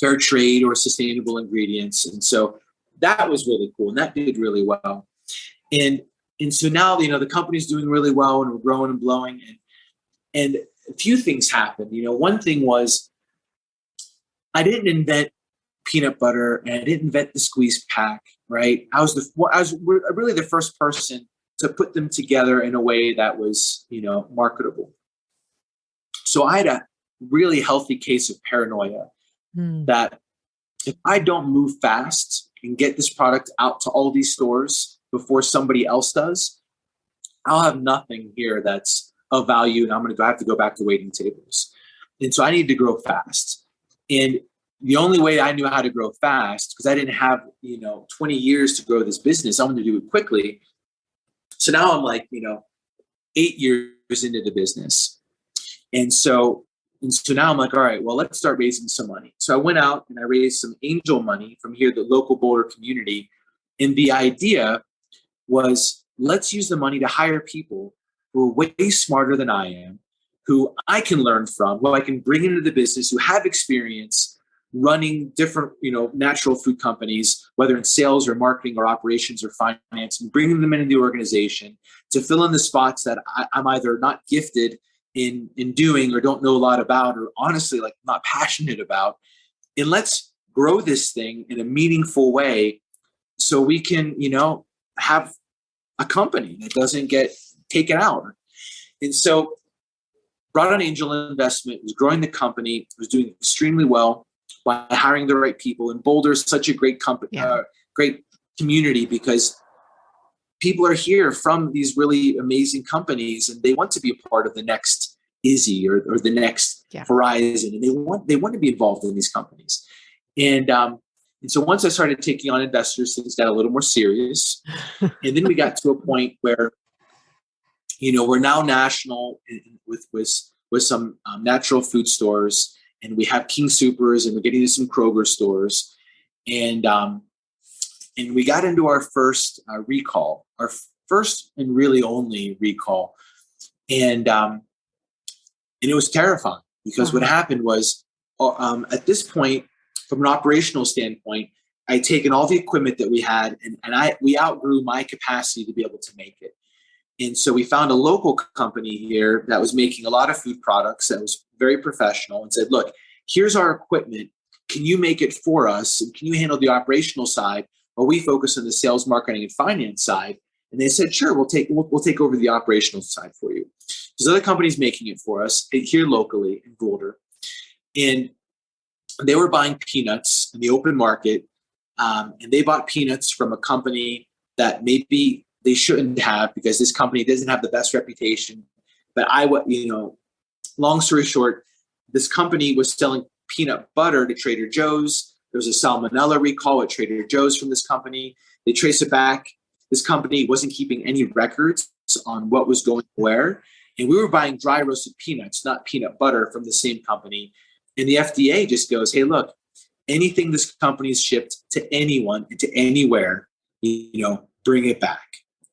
fair trade or sustainable ingredients. And so that was really cool. And that did really well. And so now, the company's doing really well and we're growing and blowing. And a few things happened. One thing was I didn't invent peanut butter and I didn't invent the squeeze pack, right? I was really the first person to put them together in a way that was, marketable. So I had a really healthy case of paranoia that if I don't move fast and get this product out to all these stores before somebody else does, I'll have nothing here that's of value, and I'm going to have to go back to waiting tables. And so I need to grow fast. And the only way I knew how to grow fast, because I didn't have 20 years to grow this business, I wanted to do it quickly. So now I'm 8 years into the business, and so now I'm like, all right, well, let's start raising some money. So I went out and I raised some angel money from here, the local Boulder community, and the idea was, let's use the money to hire people who are way smarter than I am, who I can learn from, who I can bring into the business, who have experience running different, natural food companies, whether in sales or marketing or operations or finance, and bringing them into the organization to fill in the spots that I'm either not gifted in doing or don't know a lot about, or honestly, like not passionate about. And let's grow this thing in a meaningful way so we can, have a company that doesn't get taken out. And so brought on angel investment, was growing the company, was doing extremely well by hiring the right people. And Boulder is such a great company, great community, because people are here from these really amazing companies and they want to be a part of the next Izzy or the next Horizon. And they want to be involved in these companies. And so once I started taking on investors, things got a little more serious. And then we got to a point where, we're now national with some natural food stores, and we have King Soopers, and we're getting into some Kroger stores. And we got into our first recall, our first and really only recall. And it was terrifying because what happened was at this point, from an operational standpoint, I'd taken all the equipment that we had and we outgrew my capacity to be able to make it. And so we found a local company here that was making a lot of food products that was very professional and said, look, here's our equipment. Can you make it for us? And can you handle the operational side while we focus on the sales, marketing, and finance side? And they said, sure, we'll take over the operational side for you. There's other companies making it for us here locally in Boulder. And they were buying peanuts in the open market. And they bought peanuts from a company that maybe they shouldn't have, because this company doesn't have the best reputation. But long story short, this company was selling peanut butter to Trader Joe's. There was a salmonella recall at Trader Joe's from this company. They trace it back. This company wasn't keeping any records on what was going where. And we were buying dry roasted peanuts, not peanut butter, from the same company. And the FDA just goes, hey, look, anything this company's shipped to anyone and to anywhere, bring it back.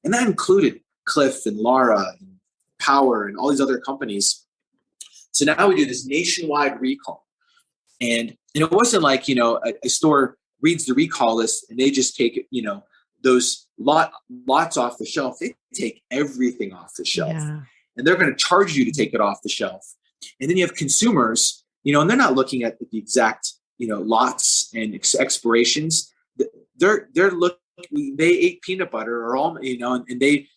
And that included Cliff and Lara and Power and all these other companies. So now we do this nationwide recall. And it wasn't like, a store reads the recall list and they just take, those lots off the shelf. They take everything off the shelf. Yeah. And they're going to charge you to take it off the shelf. And then you have consumers, and they're not looking at the exact, lots and expirations. They're looking, they ate peanut butter or almond, and they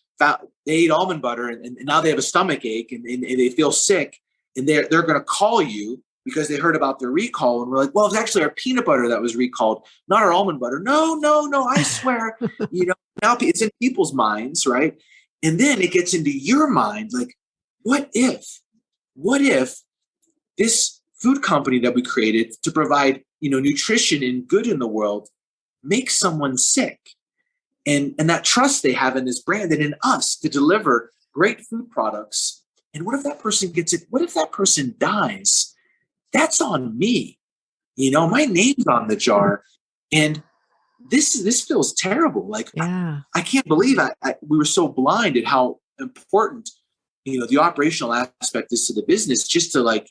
ate almond butter, and now they have a stomach ache and they feel sick, and they're going to call you because they heard about their recall. And we're like, well, it's actually our peanut butter that was recalled, not our almond butter. No, I swear, now it's in people's minds, right? And then it gets into your mind, like, what if this food company that we created to provide, nutrition and good in the world makes someone sick? And that trust they have in this brand and in us to deliver great food products. And what if that person gets it? What if that person dies? That's on me. My name's on the jar. And this feels terrible. Like, I can't believe we were so blind at how important, the operational aspect is to the business, just to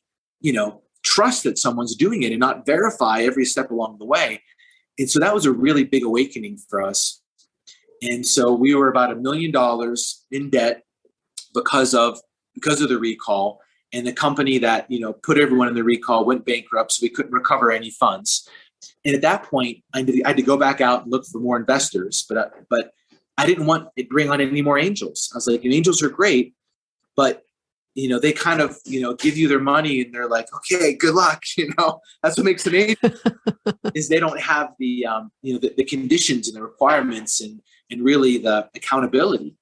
trust that someone's doing it and not verify every step along the way. And so that was a really big awakening for us. And so we were about $1 million in debt because of the recall. And the company that, put everyone in the recall went bankrupt, so we couldn't recover any funds. And at that point, I had to go back out and look for more investors, but I didn't want to bring on any more angels. I was like, angels are great, but they kind of, give you their money and they're like, okay, good luck. That's what makes an angel is they don't have the, the conditions and the requirements and really the accountability.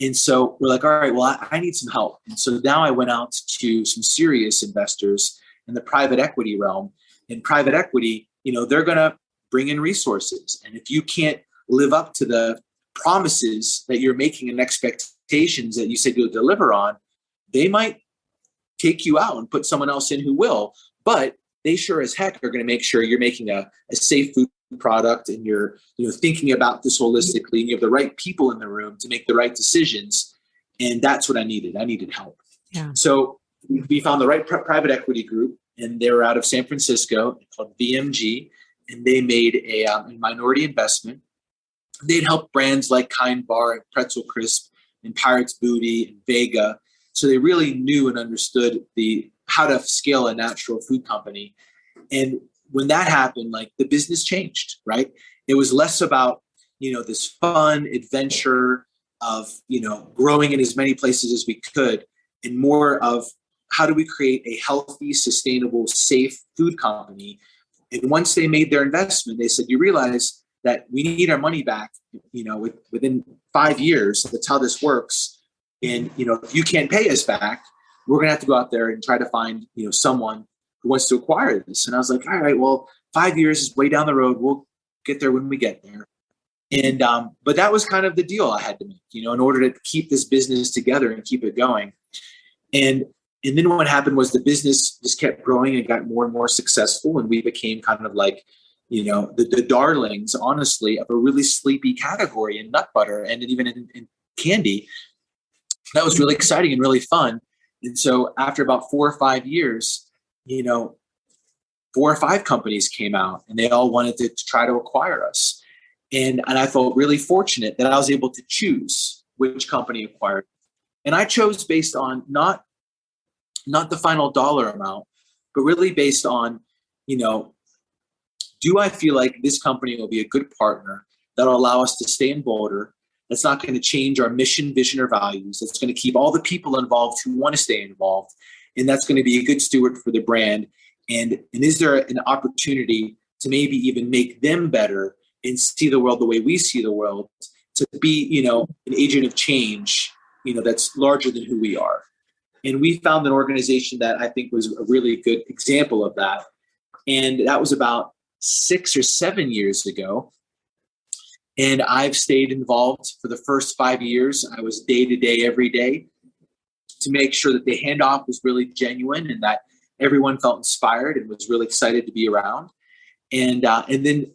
And so we're like, all right, well, I need some help. And so now I went out to some serious investors in the private equity realm. In private equity, they're going to bring in resources. And if you can't live up to the promises that you're making and expectations that you said you'll deliver on, they might take you out and put someone else in who will. But they sure as heck are going to make sure you're making a safe food product and you're thinking about this holistically and you have the right people in the room to make the right decisions. And that's what I needed. I needed help. Yeah. So we found the right private equity group, and they were out of San Francisco, called VMG. and they made a minority investment. They'd helped brands like Kind Bar and Pretzel Crisp and Pirates Booty and Vega. So they really knew and understood how to scale a natural food company. And when that happened, like the business changed, right? It was less about, this fun adventure of, growing in as many places as we could, and more of how do we create a healthy, sustainable, safe food company. And once they made their investment, they said, you realize that we need our money back, within 5 years. That's how this works. And, if you can't pay us back, we're going to have to go out there and try to find, someone who wants to acquire this. And I was like, all right, well, 5 years is way down the road. We'll get there when we get there. And, but that was kind of the deal I had to make, in order to keep this business together and keep it going. And then what happened was the business just kept growing and got more and more successful. And we became kind of like, the darlings, honestly, of a really sleepy category in nut butter and even in candy. That was really exciting and really fun. And so after about 4 or 5 years, 4 or 5 companies came out and they all wanted to try to acquire us. And I felt really fortunate that I was able to choose which company acquired. And I chose based on not the final dollar amount, but really based on, do I feel like this company will be a good partner that'll allow us to stay in Boulder, that's not going to change our mission, vision, or values, that's going to keep all the people involved who want to stay involved, and that's going to be a good steward for the brand. And is there an opportunity to maybe even make them better and see the world the way we see the world, to be, an agent of change, that's larger than who we are. And we found an organization that I think was a really good example of that. And that was about 6 or 7 years ago. And I've stayed involved for the first 5 years. I was day to day, every day, to make sure that the handoff was really genuine and that everyone felt inspired and was really excited to be around. And then,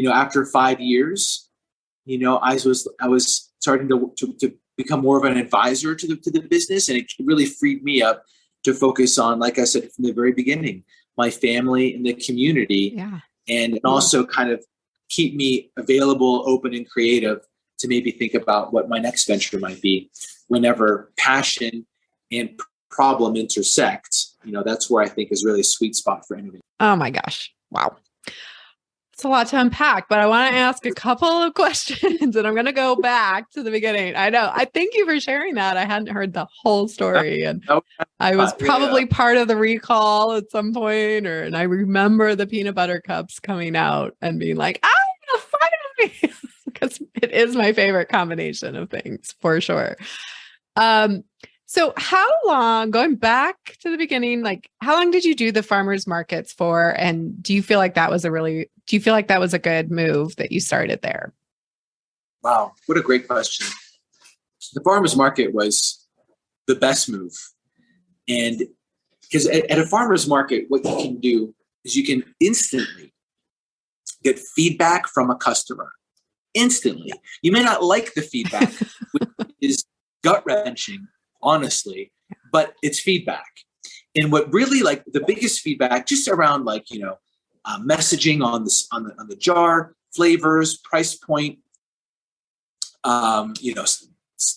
after 5 years, I was starting to become more of an advisor to the business, and it really freed me up to focus on, like I said from the very beginning, my family and the community, and also kind of keep me available, open, and creative to maybe think about what my next venture might be. Whenever passion and problem intersect, that's where I think is really a sweet spot for innovation. Oh my gosh. Wow. It's a lot to unpack, but I want to ask a couple of questions and I'm going to go back to the beginning. I know. I thank you for sharing that. I hadn't heard the whole story, and I was probably part of the recall at some point, and I remember the peanut butter cups coming out and being like, finally, because it is my favorite combination of things for sure. So how long, going back to the beginning, how long did you do the farmers markets for? And do you feel like that was a good move that you started there? Wow. What a great question. The farmers market was the best move. And because at a farmers market, what you can do is you can instantly get feedback from a customer. Instantly. You may not like the feedback, which is gut-wrenching, honestly, but it's feedback. And what really, the biggest feedback, just around messaging on the jar, flavors, price point,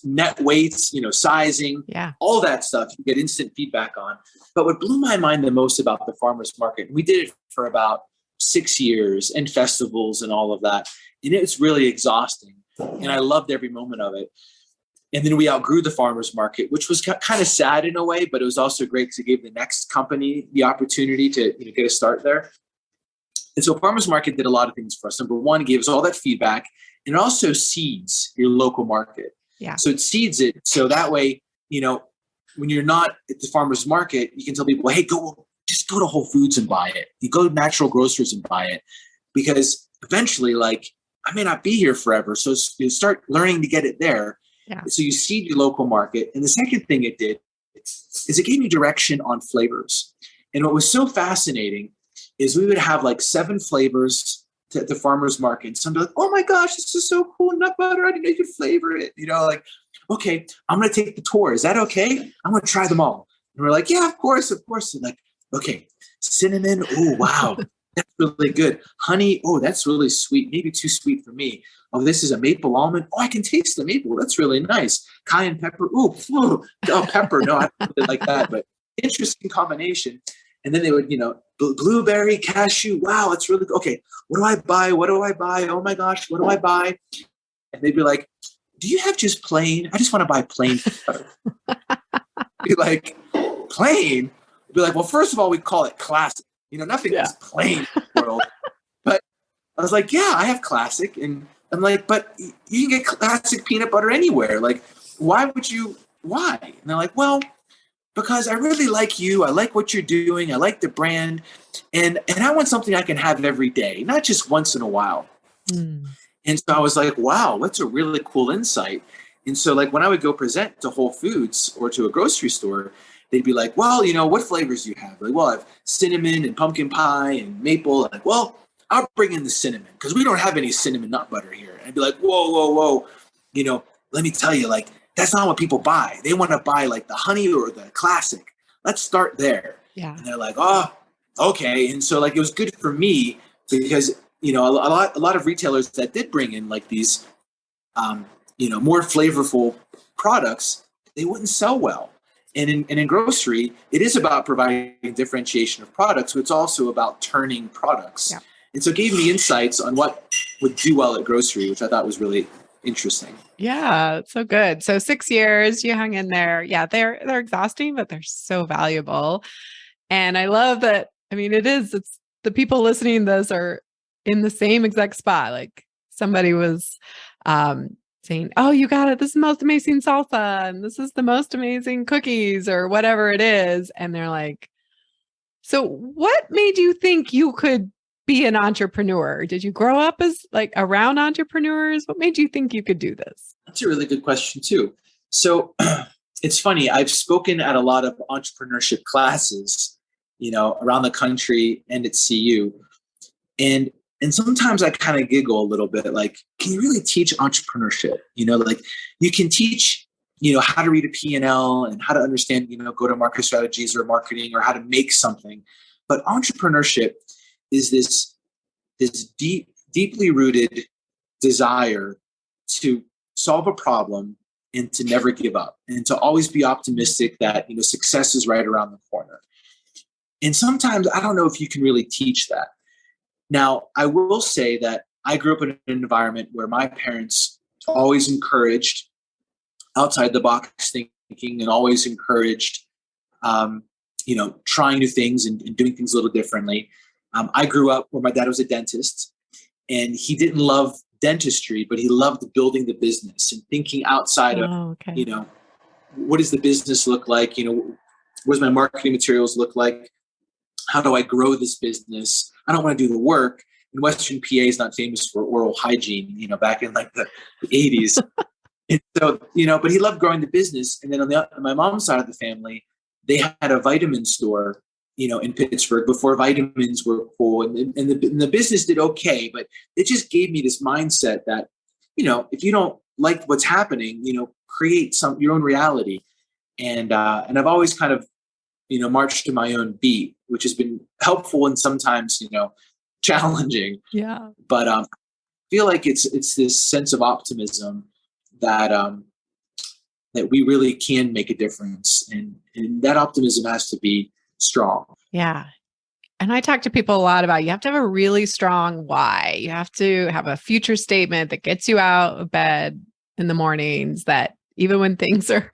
net weights, sizing, all that stuff you get instant feedback on. But what blew my mind the most about the farmers market, we did it for about 6 years, and festivals and all of that, and it's really exhausting, and I loved every moment of it. And then we outgrew the farmers market, which was kind of sad in a way, but it was also great because it gave the next company the opportunity to get a start there. And so farmers market did a lot of things for us. Number one, it gave us all that feedback, and it also seeds your local market. Yeah. So it seeds it. So that way, when you're not at the farmers market, you can tell people, hey, just go to Whole Foods and buy it. You go to natural grocers and buy it, because eventually, I may not be here forever. So you start learning to get it there. Yeah. So you seed your local market. And the second thing it did is it gave me direction on flavors. And what was so fascinating is we would have 7 flavors at the farmer's market. And some be like, oh my gosh, this is so cool. Nut butter. I didn't know you could flavor it. Okay, I'm going to take the tour. Is that okay? I'm going to try them all. And we're like, yeah, of course. And okay, cinnamon. Oh, wow. that's really good. Honey, oh, that's really sweet. Maybe too sweet for me. Oh, this is a maple almond. Oh, I can taste the maple. That's really nice. Cayenne pepper. Ooh, oh, pepper. No, I don't really like that, but interesting combination. And then they would, blueberry, cashew. Wow, it's really good. Okay. What do I buy? What do I buy? Oh my gosh, what do I buy? And they'd be like, do you have just plain? I just want to buy plain butter. Be like, plain? Be like, well, first of all, we call it classic. Nothing is plain in the world. But I was like, yeah, I have classic. And I'm like, but you can get classic peanut butter anywhere. Like, why? And they're like, well, because I really like you. I like what you're doing. I like the brand. And I want something I can have every day, not just once in a while. Mm. And so I was like, wow, that's a really cool insight. And so like when I would go present to Whole Foods or to a grocery store, they'd be like, well, what flavors do you have? Like, well, I have cinnamon and pumpkin pie and maple. I'm like, well, I'll bring in the cinnamon because we don't have any cinnamon nut butter here. And I'd be like, whoa. Let me tell you, like, that's not what people buy. They want to buy like the honey or the classic. Let's start there. Yeah. And they're like, oh, okay. And so like, it was good for me because, a lot of retailers that did bring in like these, more flavorful products, they wouldn't sell well. And in grocery, it is about providing differentiation of products, but it's also about turning products. Yeah. And so it gave me insights on what would do well at grocery, which I thought was really interesting. Yeah, so good. So 6 years you hung in there. Yeah, they're exhausting, but they're so valuable. And I love that. I mean, it's the people listening to this are in the same exact spot. Like somebody was saying, oh, you got it. This is the most amazing salsa. And this is the most amazing cookies or whatever it is. And they're like, so what made you think you could be an entrepreneur? Did you grow up as like around entrepreneurs? What made you think you could do this? That's a really good question too. So it's funny. I've spoken at a lot of entrepreneurship classes, around the country and at CU. And sometimes I kind of giggle a little bit, like, can you really teach entrepreneurship? Like you can teach, how to read a P&L and how to understand, go-to-market strategies or marketing or how to make something. But entrepreneurship is this deeply rooted desire to solve a problem and to never give up and to always be optimistic that, success is right around the corner. And sometimes I don't know if you can really teach that. Now, I will say that I grew up in an environment where my parents always encouraged outside the box thinking and always encouraged, trying new things and doing things a little differently. I grew up where my dad was a dentist and he didn't love dentistry, but he loved building the business and thinking outside of, what does the business look like? What does my marketing materials look like? How do I grow this business? I don't want to do the work. And Western PA is not famous for oral hygiene, back in like the 80s. And so, but he loved growing the business. And then on my mom's side of the family, they had a vitamin store, in Pittsburgh before vitamins were cool. And the business did okay, but it just gave me this mindset that, if you don't like what's happening, create your own reality. And I've always kind of, marched to my own beat, which has been helpful and sometimes, challenging. Yeah. But I feel like it's this sense of optimism that that we really can make a difference, and that optimism has to be strong. Yeah. And I talk to people a lot about you have to have a really strong why. You have to have a future statement that gets you out of bed in the mornings, that even when things are,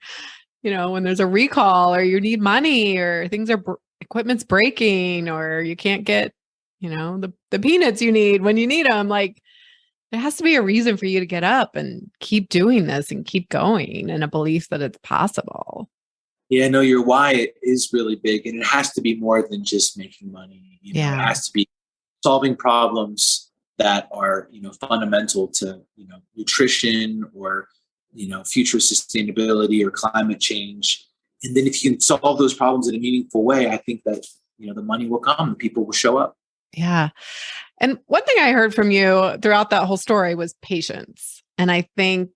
when there's a recall or you need money or things are equipment's breaking or you can't get, the peanuts you need when you need them, like there has to be a reason for you to get up and keep doing this and keep going, and a belief that it's possible. Yeah, no, your why is really big, and it has to be more than just making money. It has to be solving problems that are, fundamental to, nutrition or, future sustainability or climate change. And then if you can solve those problems in a meaningful way, I think that, the money will come, people will show up. Yeah. And one thing I heard from you throughout that whole story was patience. And I think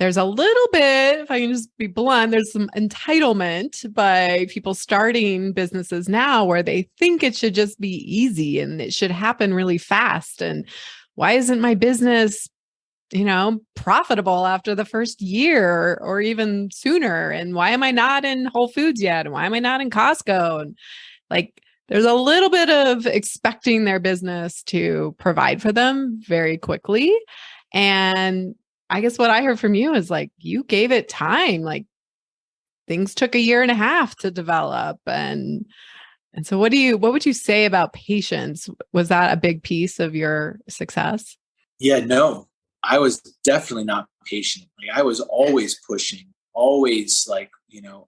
there's a little bit, if I can just be blunt, there's some entitlement by people starting businesses now where they think it should just be easy and it should happen really fast. And why isn't my business, profitable after the first year or even sooner? And why am I not in Whole Foods yet? And why am I not in Costco? And like, there's a little bit of expecting their business to provide for them very quickly. And I guess what I heard from you is like, you gave it time. Like things took a year and a half to develop. And so what would you say about patience? Was that a big piece of your success? Yeah, no, I was definitely not patient. Like I was always pushing, always like,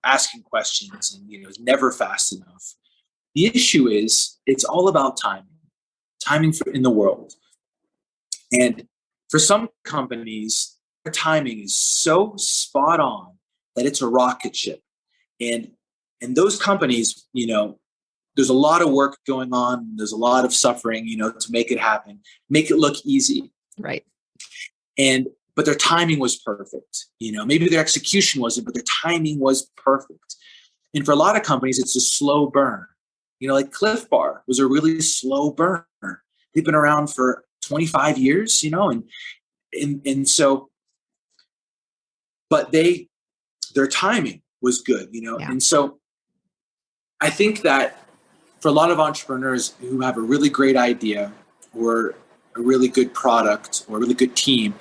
asking questions and, it was never fast enough. The issue is it's all about timing in the world. And for some companies, their timing is so spot on that it's a rocket ship. And those companies, there's a lot of work going on. There's a lot of suffering, to make it happen, make it look easy. Right. But their timing was perfect. Maybe their execution wasn't, but their timing was perfect. And for a lot of companies, it's a slow burn. Like Cliff Bar was a really slow burn. They've been around for 25 years, and so, but their timing was good, Yeah. And so I think that for a lot of entrepreneurs who have a really great idea or a really good product or a really good team,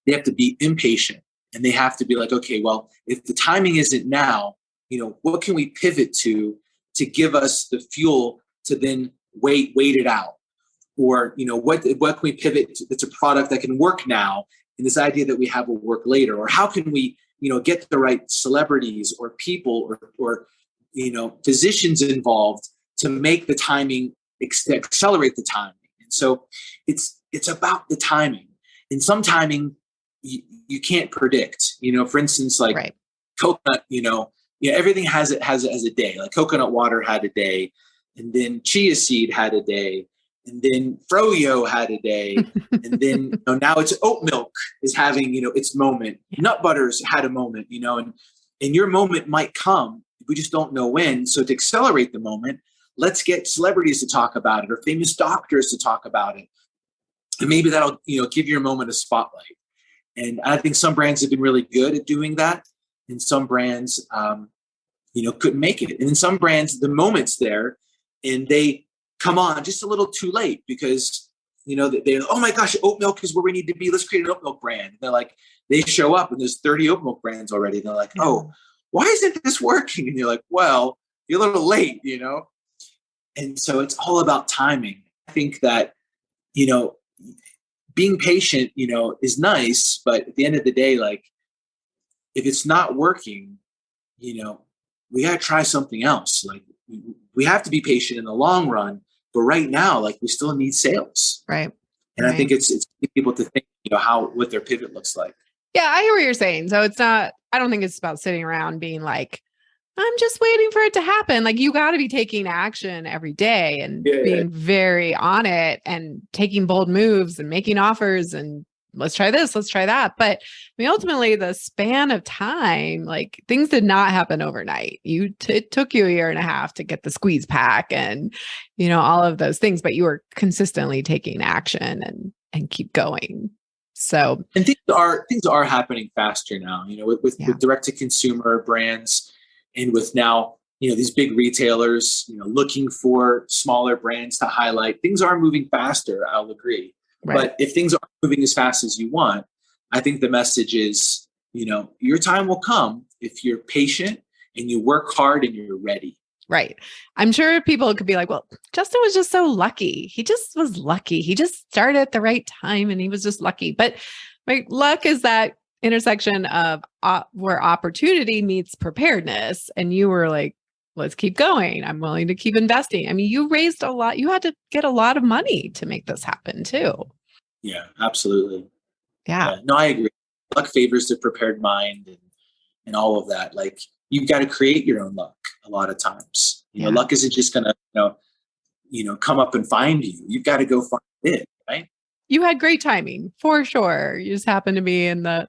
they have to be impatient and they have to be like, okay, well, if the timing isn't now, what can we pivot to give us the fuel to then wait it out? Or, what can we pivot to that's a product that can work now and this idea that we have will work later? Or how can we, get the right celebrities or people or physicians involved to make the timing, accelerate the timing? And so it's about the timing. And some timing you can't predict, for instance, like right. Coconut, everything has a day. Like coconut water had a day, and then chia seed had a day, and then froyo had a day, and then now it's oat milk is having its moment. Nut butters had a moment, and your moment might come. We just don't know when. So to accelerate the moment, let's get celebrities to talk about it or famous doctors to talk about it, and maybe that'll give your moment a spotlight. And I think some brands have been really good at doing that, and some brands couldn't make it. And in some brands, the moment's there, and they come on just a little too late because, they oh my gosh, oat milk is where we need to be. Let's create an oat milk brand. And they're like, they show up and there's 30 oat milk brands already. They're like, oh, why isn't this working? And you're like, well, you're a little late, And so it's all about timing. I think that, being patient, is nice, but at the end of the day, like if it's not working, we got to try something else. Like we have to be patient in the long run, but right now, like we still need sales. Right. And I think it's people to think, what their pivot looks like. Yeah, I hear what you're saying. So I don't think it's about sitting around being like, I'm just waiting for it to happen. Like you got to be taking action every day and being very on it and taking bold moves and making offers and let's try this, let's try that. But ultimately the span of time, like things did not happen overnight. It took you a year and a half to get the squeeze pack and, all of those things, but you were consistently taking action and keep going. So, and things are happening faster now, with direct to consumer brands. And with now, these big retailers, looking for smaller brands to highlight, things are moving faster. I'll agree. Right. But if things aren't moving as fast as you want, I think the message is, your time will come if you're patient and you work hard and you're ready. Right. I'm sure people could be like, well, Justin was just so lucky. He just was lucky. He just started at the right time and he was just lucky. But luck is that intersection of where opportunity meets preparedness. And you were like, let's keep going. I'm willing to keep investing. I mean, you raised a lot. You had to get a lot of money to make this happen too. Yeah, absolutely. Yeah. No, I agree. Luck favors the prepared mind and all of that. Like you've got to create your own luck a lot of times. Luck isn't just going to, come up and find you. You've got to go find it, right? You had great timing for sure. You just happened to be in that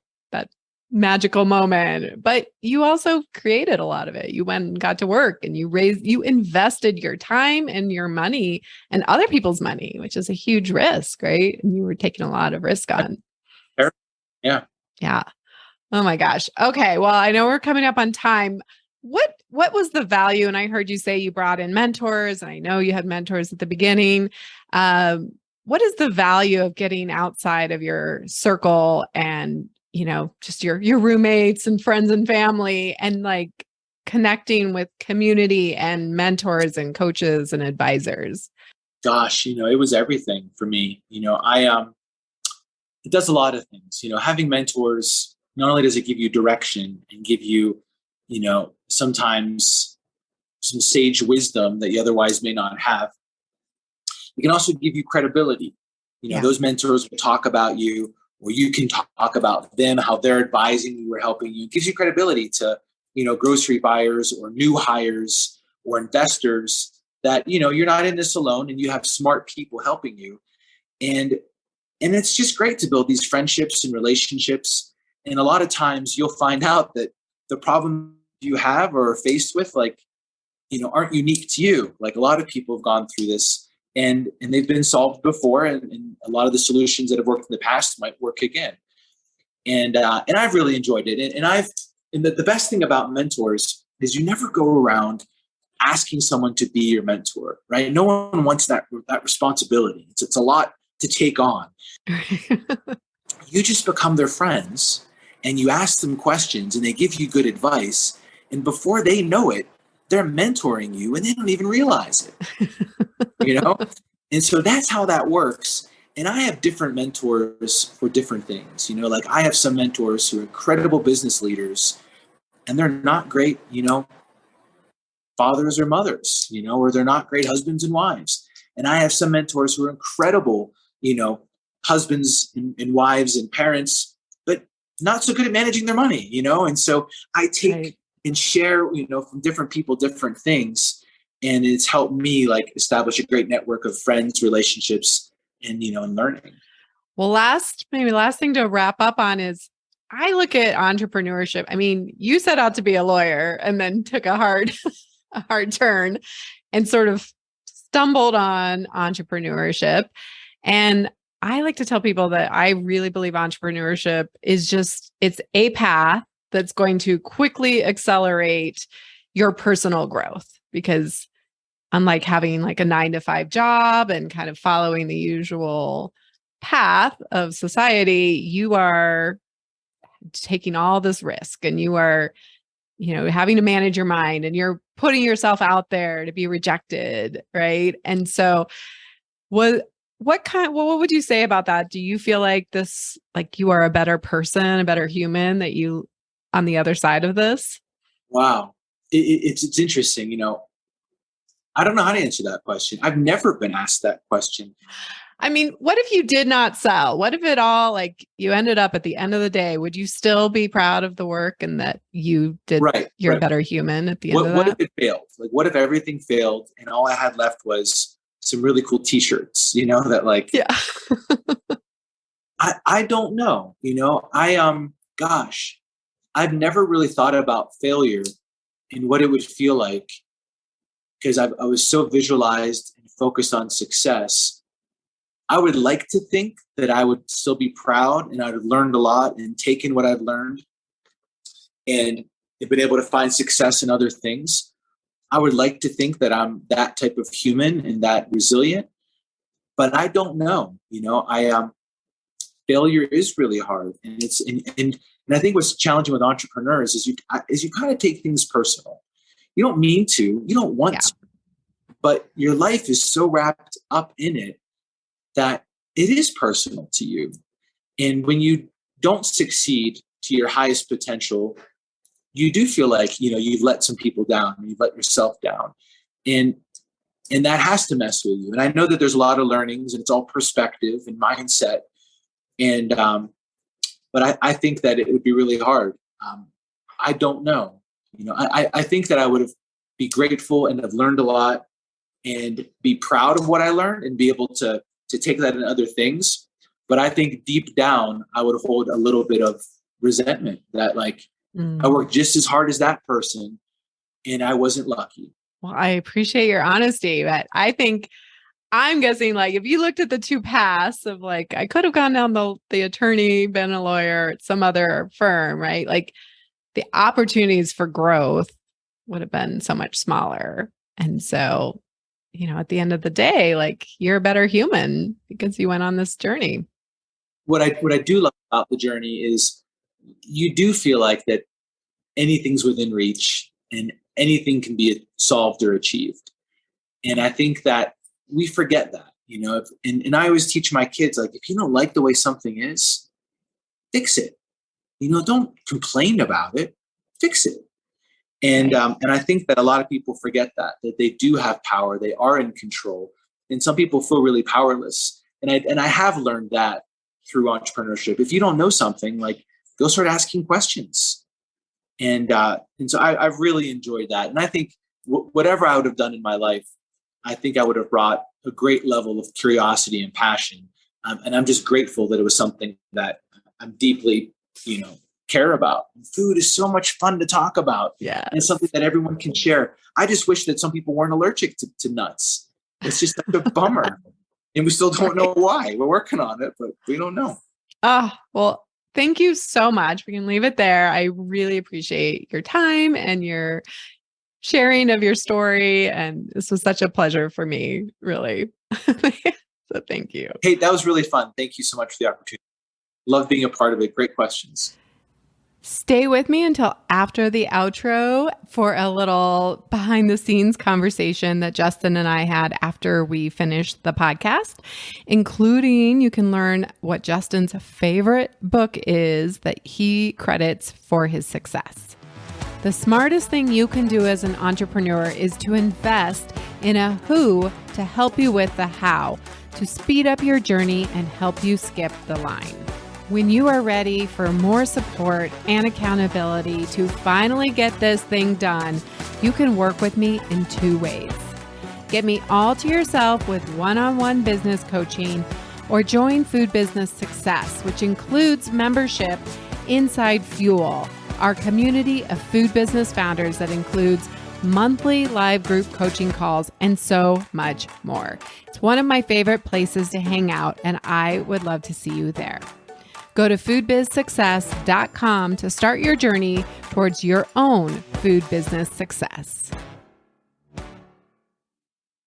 magical moment, but you also created a lot of it. You went and got to work and you invested your time and your money and other people's money, which is a huge risk, right? And you were taking a lot of risk on. Yeah. Yeah. Oh my gosh. Okay. Well, I know we're coming up on time. What was the value? And I heard you say you brought in mentors, and I know you had mentors at the beginning. What is the value of getting outside of your circle and, just your roommates and friends and family, and like connecting with community and mentors and coaches and advisors? Gosh, it was everything for me. It does a lot of things. Having mentors, not only does it give you direction and give you, sometimes some sage wisdom that you otherwise may not have, it can also give you credibility. Those mentors will talk about you, or you can talk about them, how they're advising you or helping you. It gives you credibility to, grocery buyers or new hires or investors that, you're not in this alone and you have smart people helping you. And it's just great to build these friendships and relationships. And a lot of times you'll find out that the problems you have or are faced with, aren't unique to you. Like, a lot of people have gone through this and they've been solved before. And a lot of the solutions that have worked in the past might work again. And I've really enjoyed it. And the best thing about mentors is you never go around asking someone to be your mentor, right? No one wants that responsibility. It's a lot to take on. You just become their friends and you ask them questions and they give you good advice. And before they know it, they're mentoring you and they don't even realize it, And so that's how that works. And I have different mentors for different things, like I have some mentors who are incredible business leaders and they're not great, fathers or mothers, or they're not great husbands and wives. And I have some mentors who are incredible, husbands and wives and parents, but not so good at managing their money, And so I take and share, from different people, different things. And it's helped me establish a great network of friends, relationships, and, and learning. Well, last thing to wrap up on is I look at entrepreneurship. I mean, you set out to be a lawyer and then took a hard turn and sort of stumbled on entrepreneurship. And I like to tell people that I really believe entrepreneurship is it's a path that's going to quickly accelerate your personal growth, because unlike having a 9-to-5 job and kind of following the usual path of society, you are taking all this risk and you are, having to manage your mind and you're putting yourself out there to be rejected. Right. And so what would you say about that? Do you feel like you are a better person, a better human that you on the other side of this? Wow. It's interesting. I don't know how to answer that question. I've never been asked that question. I mean, what if you did not sell? What if it all you ended up at the end of the day? Would you still be proud of the work and that you did? You're a better human at the end of that? What if it failed? What if everything failed and all I had left was some really cool T-shirts? Yeah. I don't know. Gosh, I've never really thought about failure and what it would feel like, because I was so visualized and focused on success. I would like to think that I would still be proud and I'd have learned a lot and taken what I've learned and been able to find success in other things. I would like to think that I'm that type of human and that resilient, but I don't know. Failure is really hard, and and I think what's challenging with entrepreneurs is you kind of take things personal. You don't mean to, you don't want to, but your life is so wrapped up in it that it is personal to you. And when you don't succeed to your highest potential, you do feel like, you've let some people down, you've let yourself down. And that has to mess with you. And I know that there's a lot of learnings and it's all perspective and mindset. And, but I think that it would be really hard. I don't know. I think that I would be grateful and have learned a lot and be proud of what I learned and be able to take that in other things. But I think deep down, I would hold a little bit of resentment that like I Mm. worked just as hard as that person and I wasn't lucky. Well, I appreciate your honesty, but I think I'm guessing like if you looked at the two paths of like I could have gone down the attorney, been a lawyer at some other firm, right? Like the opportunities for growth would have been so much smaller. And so, at the end of the day, like you're a better human because you went on this journey. What I do love about the journey is you do feel like that anything's within reach and anything can be solved or achieved. And I think that we forget that, and I always teach my kids, like, if you don't like the way something is, fix it. Don't complain about it, fix it. And I think that a lot of people forget that they do have power, they are in control, and some people feel really powerless. And I have learned that through entrepreneurship. If you don't know something, like, go start asking questions. And so I've really enjoyed that. And I think whatever I would have done in my life, I think I would have brought a great level of curiosity and passion. And I'm just grateful that it was something that I'm deeply, care about. Food is so much fun to talk about. Yeah. And it's something that everyone can share. I just wish that some people weren't allergic to nuts. It's just such a bummer. And we still don't know why. We're working on it, but we don't know. Oh, well, thank you so much. We can leave it there. I really appreciate your time and your sharing of your story. And this was such a pleasure for me, really. So thank you. Hey, that was really fun. Thank you so much for the opportunity. Love being a part of it. Great questions. Stay with me until after the outro for a little behind the scenes conversation that Justin and I had after we finished the podcast, including you can learn what Justin's favorite book is that he credits for his success. The smartest thing you can do as an entrepreneur is to invest in a who to help you with the how, to speed up your journey and help you skip the line. When you are ready for more support and accountability to finally get this thing done, you can work with me in two ways. Get me all to yourself with one-on-one business coaching, or join Food Business Success, which includes membership inside Fuel, our community of food business founders that includes monthly live group coaching calls and so much more. It's one of my favorite places to hang out, and I would love to see you there. Go to foodbizsuccess.com to start your journey towards your own food business success.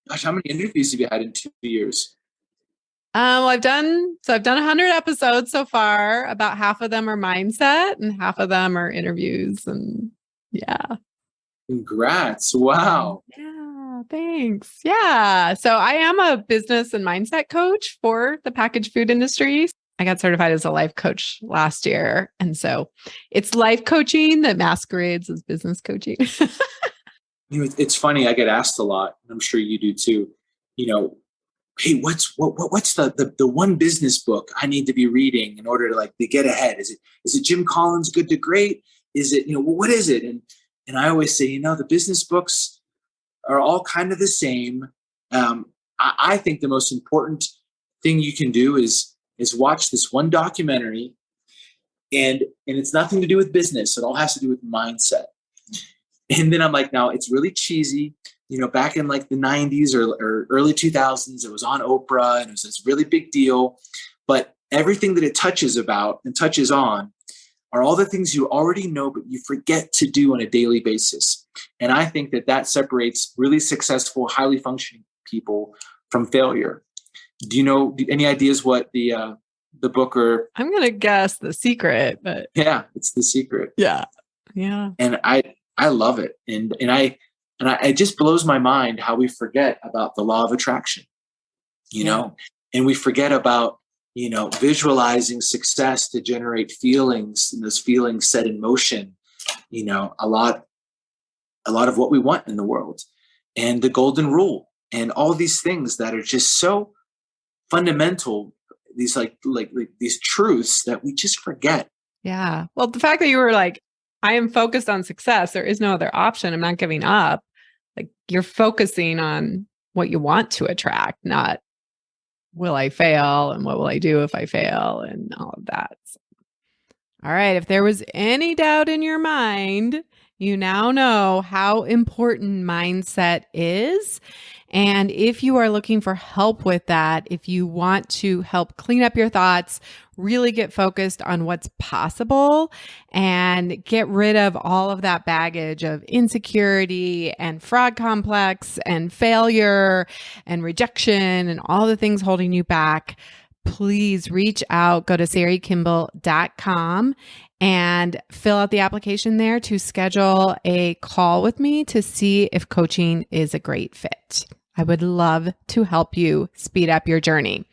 Gosh, how many interviews have you had in 2 years? Well, I've done 100 episodes so far. About half of them are mindset and half of them are interviews. And yeah. Congrats. Wow. Yeah, thanks. Yeah. So I am a business and mindset coach for the packaged food industry. I got certified as a life coach last year. And so it's life coaching that masquerades as business coaching. It's funny. I get asked a lot, and I'm sure you do too. Hey, what's the one business book I need to be reading in order to get ahead? Is it Jim Collins' Good to Great? Is it, what is it? And I always say, the business books are all kind of the same. I think the most important thing you can do is watch this one documentary, and it's nothing to do with business. It all has to do with mindset. And then I'm like, now it's really cheesy. Back in like the 90s or early 2000s, it was on Oprah and it was this really big deal. But everything that it touches about and touches on are all the things you already know, but you forget to do on a daily basis. And I think that separates really successful, highly functioning people from failure. Do you know any ideas what the book or? I'm going to guess The Secret, but yeah, it's The Secret. Yeah. Yeah. And I love it. And it just blows my mind how we forget about the law of attraction, and we forget about, visualizing success to generate feelings, and those feelings set in motion, a lot of what we want in the world, and the golden rule and all these things that are just so fundamental, these like these truths that we just forget. Yeah. Well, the fact that you were like, I am focused on success. There is no other option. I'm not giving up. Like, you're focusing on what you want to attract, not will I fail and what will I do if I fail and all of that. So All right. If there was any doubt in your mind, you now know how important mindset is. And if you are looking for help with that, if you want to help clean up your thoughts, really get focused on what's possible and get rid of all of that baggage of insecurity and fraud complex and failure and rejection and all the things holding you back, please reach out. Go to sarikimble.com and fill out the application there to schedule a call with me to see if coaching is a great fit. I would love to help you speed up your journey.